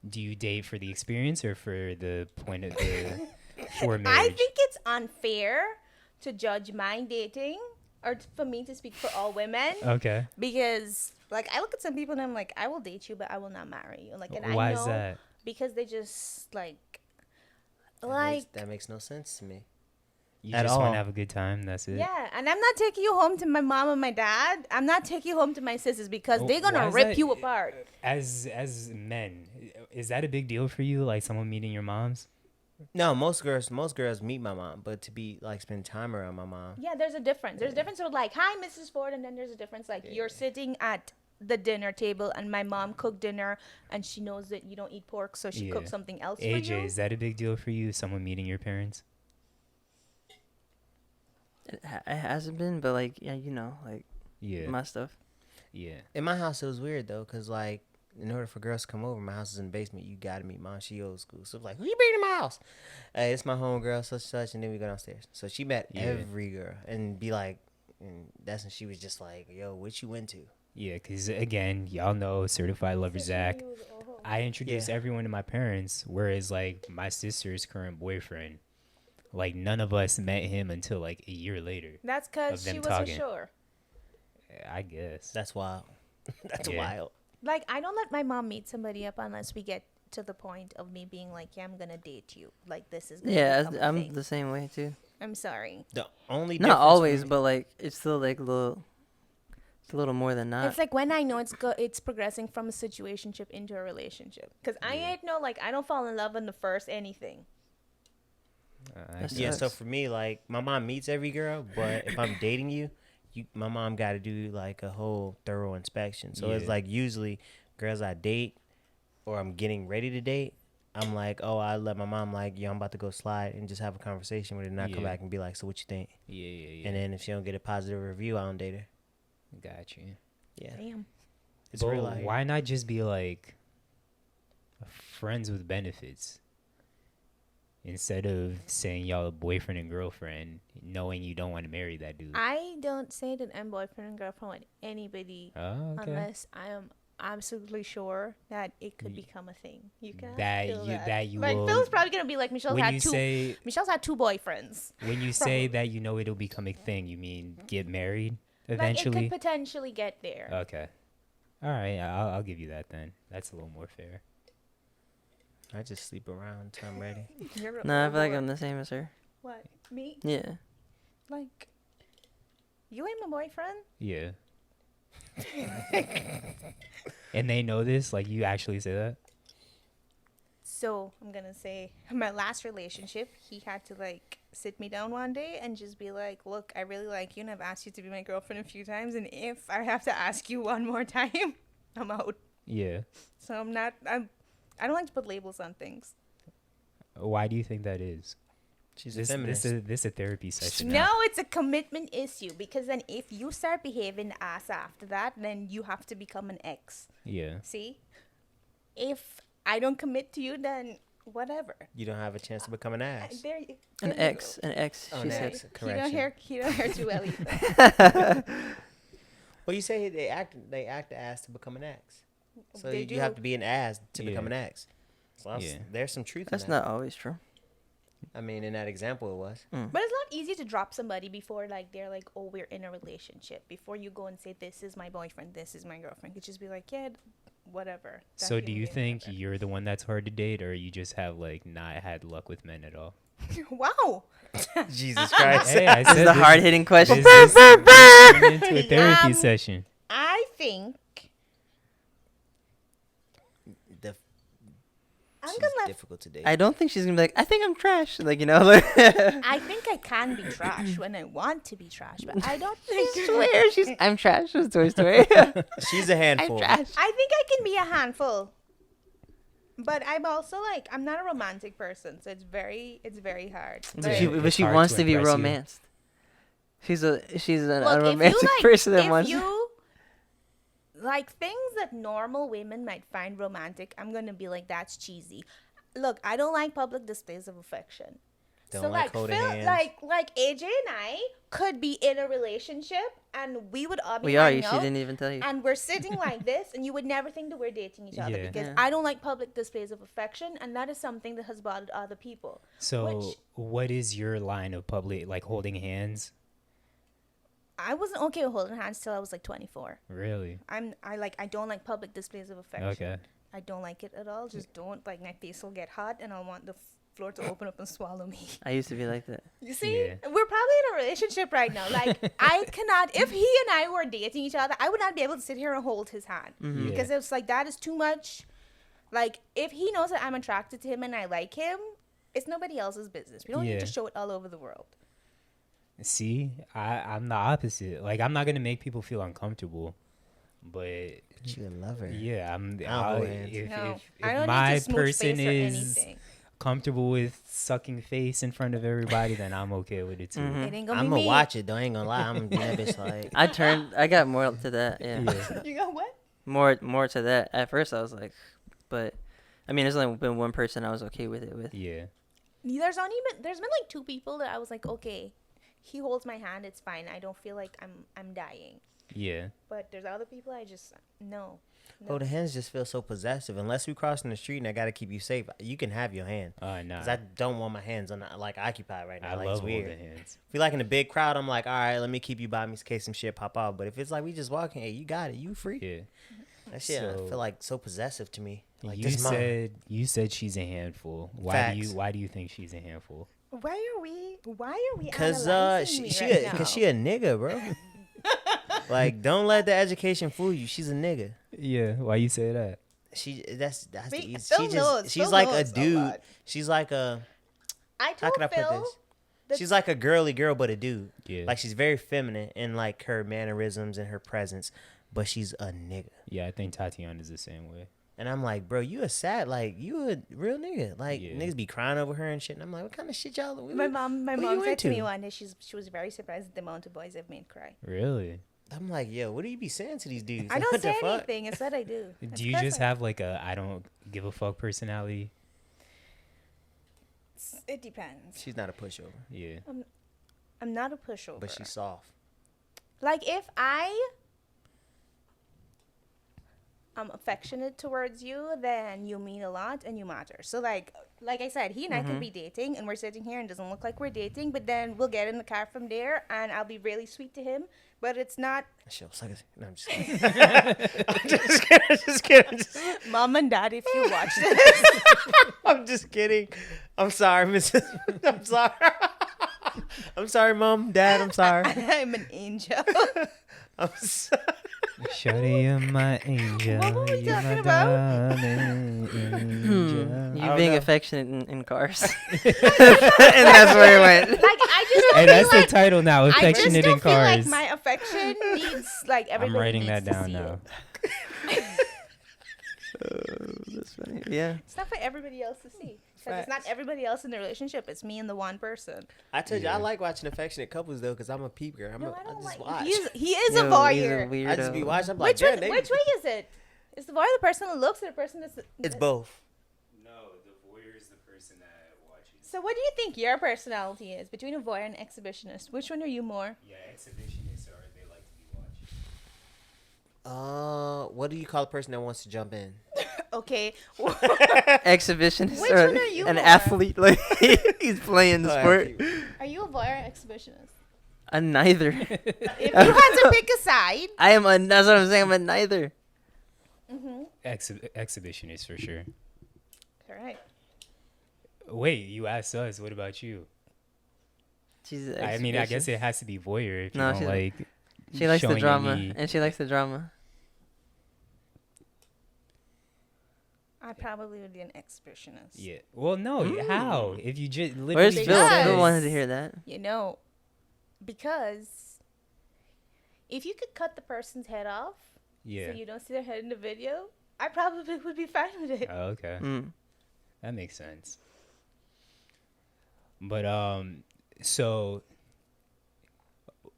Do you date for the experience or for the point of the, for marriage? I think it's unfair to judge my dating or for me to speak for all women. Okay. Because, like, I look at some people and I'm like, I will date you, but I will not marry you. Like, and Why I know is that? because they just, like, That makes no sense to me. You At just want all. to have a good time. That's it. yeah. And I'm not taking you home to my mom and my dad. I'm not taking you home to my sisters because they're going Why to is rip that- you apart. As men, is that a big deal for you? Like someone meeting your moms? No, most girls meet my mom, but to be like spend time around my mom. Yeah, there's a difference. There's a difference with like, hi, Mrs. Ford, and then there's a difference like you're sitting at the dinner table and my mom cooked dinner and she knows that you don't eat pork, so she Yeah. cooks something else AJ, for you. is that a big deal for you? Someone meeting your parents? It hasn't been, but like, yeah, you know, like Yeah. my stuff. Yeah. In my house, it was weird though, cause like in order for girls to come over, my house is in the basement. You gotta meet mom. She old school, so it's like, who you bringing to my house? Hey, it's my home girl, such, and then we go downstairs. So she met Yeah. every girl and be like, and that's when she was just like, yo, what you into? Yeah, because again, y'all know Certified Lover Zach. I introduced Yeah. everyone to my parents, whereas like my sister's current boyfriend, like none of us met him until like a year later. That's Of because them she was talking. sure. I guess. That's wild. That's Yeah. wild. Like, I don't let my mom meet somebody up unless we get to the point of me being like, yeah, I'm gonna date you. Like, this is gonna Yeah, become a I'm thing. the same way too. I'm sorry. The only Not difference always, for me- but like it's still like a little. It's a little more than that. It's like when I know it's progressing from a situationship into a relationship. Because I ain't no, like, I don't fall in love in the first anything. I That's- see. Yeah, so sucks. for me, like my mom meets every girl, but if I'm dating you, my mom got to do like a whole thorough inspection. So it's Yeah. like usually girls I date or I'm getting ready to date, I'm like, oh, I let my mom like, yo, I'm about to go slide and just have a conversation with her, and I come Yeah. back and be like, so what you think? Yeah. And then if she don't get a positive review, I don't date her. Got you. Yeah, Damn. it's But real life. why not just be like friends with benefits instead of saying y'all a boyfriend and girlfriend, knowing you don't want to marry that dude? I don't say that I'm boyfriend and girlfriend with anybody Oh, okay. unless I am absolutely sure that it could become a thing. You can That feel you- that you like will- Phil's probably gonna be like Michelle's when had you two. say Michelle's had two boyfriends. when you say that you know it'll become a thing, you mean get married Like, eventually? it could potentially get there. Okay. All right, I'll give you that then. That's a little more fair. I just sleep around until I'm ready. You're No, I feel like over- I'm the same as her. What? Me? Yeah. Like, you ain't my boyfriend? Yeah. And they know this? Like, you actually say that? So, I'm gonna say, my last relationship, he had to, like, sit me down one day and just be like, look, I really like you and I've asked you to be my girlfriend a few times, and if I have to ask you one more time, I'm out. Yeah. So, I don't like to put labels on things. Why do you think that is? She's a This feminist. this a therapy session. No, it's a commitment issue, because then if you start behaving ass after that, then you have to become an ex. Yeah. See? If I don't commit to you, then whatever. You don't have a chance to become an ass. There, An ex. An ex. Oh, She an said. ex. He don't Correction. hear too well either. Well, you say they act the ass to become an ex. So They you do. have to be an ass to Yeah. become an ex. So Yeah. there's some truth That's in that. not always true. I mean, in that example, it was. But it's not easy to drop somebody before, like, they're like, oh, we're in a relationship. Before you go and say, this is my boyfriend, this is my girlfriend. You could just be like, yeah, whatever. That So do feeling you is think whatever. you're the one that's hard to date, or you just have like not had luck with men at all? Wow. Jesus Christ. Hey, I This is said the hard hitting question. this turned into a therapy session. I think The, I'm she's gonna. difficult to date. I don't think she's gonna be like, I think I'm trash. Like, you know, like. I think I can be trash when I want to be trash, but I don't I think. swear, I'm trash. It's Toy Story. She's a handful. I'm trash. I think I can be a handful. But I'm also like, I'm not a romantic person, so it's very hard. But Yeah, she, But but it's she hard wants to to be impress you. romanced. She's a look, if you unromantic like, person that if wants. you like things that normal women might find romantic, I'm gonna be like, that's cheesy. Look, I don't like public displays of affection. Don't So like like holding Phil, hands. like AJ and I could be in a relationship and we would all be We are. hanging She out, didn't even tell you. and we're sitting like this, and you would never think that we're dating each other Yeah. because Yeah. I don't like public displays of affection, and that is something that has bothered other people. So, Which- what is your line of public, like holding hands? I wasn't okay with holding hands till I was like 24. Really? I don't like public displays of affection. Okay. I don't like it at all. Just don't, like, my face will get hot and I'll want the floor to open up and swallow me. I used to be like that. You see? Yeah. We're probably in a relationship right now. Like, I cannot, if he and I were dating each other, I would not be able to sit here and hold his hand. Mm-hmm. Yeah. Because it's like, that is too much. Like, if he knows that I'm attracted to him and I like him, it's nobody else's business. We don't need Yeah. to show it all over the world. See, I'm the opposite. Like, I'm not gonna make people feel uncomfortable, but You a lover. yeah, I'll hold hands. No, if I don't my need to smooch person face or is anything. comfortable with sucking face in front of everybody, then I'm okay with it too. Mhm. It ain't gonna I'm be gonna me. watch it though. I ain't gonna lie. I'm that bitch like. I got more to that. Yeah. Yeah. You got what? More to that. At first, I was like, but I mean, there's only been one person I was okay with it with. Yeah. There's been like two people that I was like, okay, he holds my hand, it's fine. I don't feel like I'm dying. Yeah. But there's other people I just no. Oh, the hands just feel so possessive. Unless we crossing the street and I gotta keep you safe, you can have your hand. Nah. Cause I don't want my hands on like occupied right now. I like, love it's weird. holding hands. If we like in a big crowd, I'm like, all right, let me keep you by me in case some shit pop off. But if it's like we just walking, hey, you got it, you free. Yeah. That shit I So- feel like so possessive to me. Like you this mine. said she's a handful. Facts. Why do you think she's a handful? Why are we Cause analyzing me right now? she a nigga, bro. Like, don't let the education fool you. She's a nigga. Yeah. Why you say that? That's the Wait, easy. Phil knows. She's Phil like a knows a dude. lot. She's like a I how told can I put Phil this? that She's like a girly girl, but a dude. Yeah. Like she's very feminine in like her mannerisms and her presence, but she's a nigga. Yeah, I think Tatiana's the same way. And I'm like, bro, you a sad, like you a real nigga. Like Yeah. niggas be crying over her and shit. And I'm like, what kind of shit y'all? my mom what said you to me into? one day she was very surprised at the amount of boys I've made cry. Really? I'm like, yo, what do you be saying to these dudes? I don't What the say fuck? anything. It's that I do. It's Do you 'cause, just like, have like a I don't give a fuck personality? It depends. She's not a pushover, Yeah. I'm not a pushover. but she's soft. Like if I'm affectionate towards you, then you mean a lot and you matter. So like I said, he and I could be dating and we're sitting here and it doesn't look like we're dating, but then we'll get in the car from there and I'll be really sweet to him, but it's not Shit was like, no, I'm just kidding. I'm just kidding. mom and dad if you watch this. I'm just kidding. I'm sorry, Mrs. I'm sorry. I'm sorry, Mom, Dad. I'm sorry. I'm an angel. I'm sorry. Shawty, you're my angel. What were we You're my talking about? darling angel. You don't being know. affectionate in cars, and that's where it went. Like I just don't Hey, feel that's like, the title now. I just Affectionate don't in feel like cars. my affection needs like everybody I'm writing needs that to down see now. it. That's funny. Yeah. It's not for everybody else to see. Because it's not Facts. everybody else in the relationship. It's me and the one person. I told you, Yeah. I like watching affectionate couples though, cause I'm a peep girl. No, I I don't just like. watch. He is a Yo, he's voyeur. weirdo. I just be watching. I'm like, Which damn, one, they- which way is it? Is the voyeur the person that looks or the person that's? It's both. No, the voyeur is the person that watches. So what do you think your personality is between a voyeur and exhibitionist? Which one are you more? Yeah, exhibitionists are they like to be watched. What do you call a person that wants to jump in? Okay. Exhibitionist Which or one are you an more? athlete? Like he's playing the Oh, sport. athlete. Are you a voyeur or exhibitionist? Neither. If you had to pick a side. I am a. That's what I'm saying. I'm a neither. Mm-hmm. Exhibitionist for sure. All right. Wait, you asked us. What about you? She's. An I mean, I guess exhibitionist. it has to be voyeur if you No, don't she- like. She likes the showing drama, any- and she likes the drama. I probably would be an exhibitionist. Yeah. Well, no. How? If you just literally Where's just Phil? Because- Phil said- wanted to hear that. You know, because if you could cut the person's head off Yeah. so you don't see their head in the video, I probably would be fine with it. Oh, okay. Mm. That makes sense. But so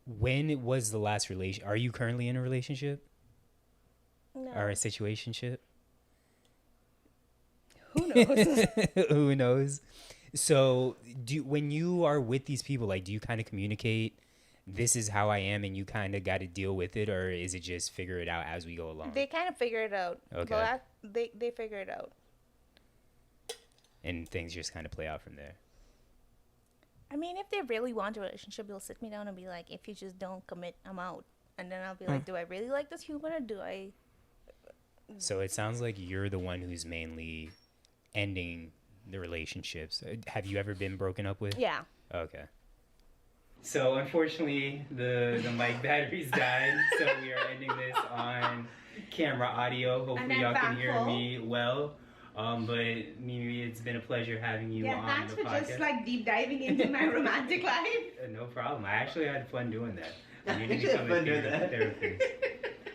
when was the last relation? Are you currently in a relationship No. or a situationship? Who knows? Who knows? So when you are with these people, like, do you kind of communicate, this is how I am, and you kind of got to deal with it, or is it just figure it out as we go along? They kind of figure it out. Okay. They figure it out. And things just kind of play out from there. I mean, if they really want a relationship, they'll sit me down and be like, if you just don't commit, I'm out. And then I'll be like, do I really like this human, or do I? So it sounds like you're the one who's mainly ending the relationships. Have you ever been broken up with? Yeah. Okay. So unfortunately, the mic batteries died, so we are ending this on camera audio. Hopefully y'all can hear me well. But Mimi, it's been a pleasure having you on the podcast. deep diving into my romantic life. No problem. I actually had fun doing that. You need to come and therapy.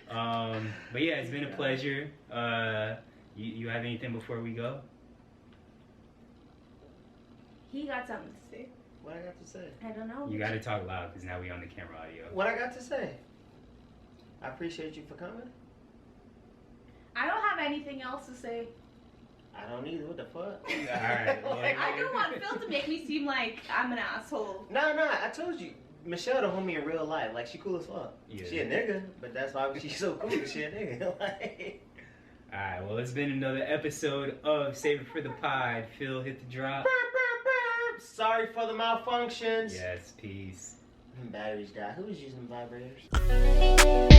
But yeah, it's been a pleasure. You have anything before we go? He got something to say. What I got to say? I don't know. You got to talk loud because now we on the camera audio. What I got to say? I appreciate you for coming. I don't have anything else to say. I don't either. What the fuck? Alright. Well, I don't want Phil to make me seem like I'm an asshole. No, I told you. Michelle the homie in real life. Like, she cool as fuck. Yeah. She a nigga, but that's why she's so cool. She a nigga. Like... Alright, well, it's been another episode of Save It for the Pod. Phil, hit the drop. Sorry for the malfunctions. Yes, peace. Batteries died. Who was using vibrators?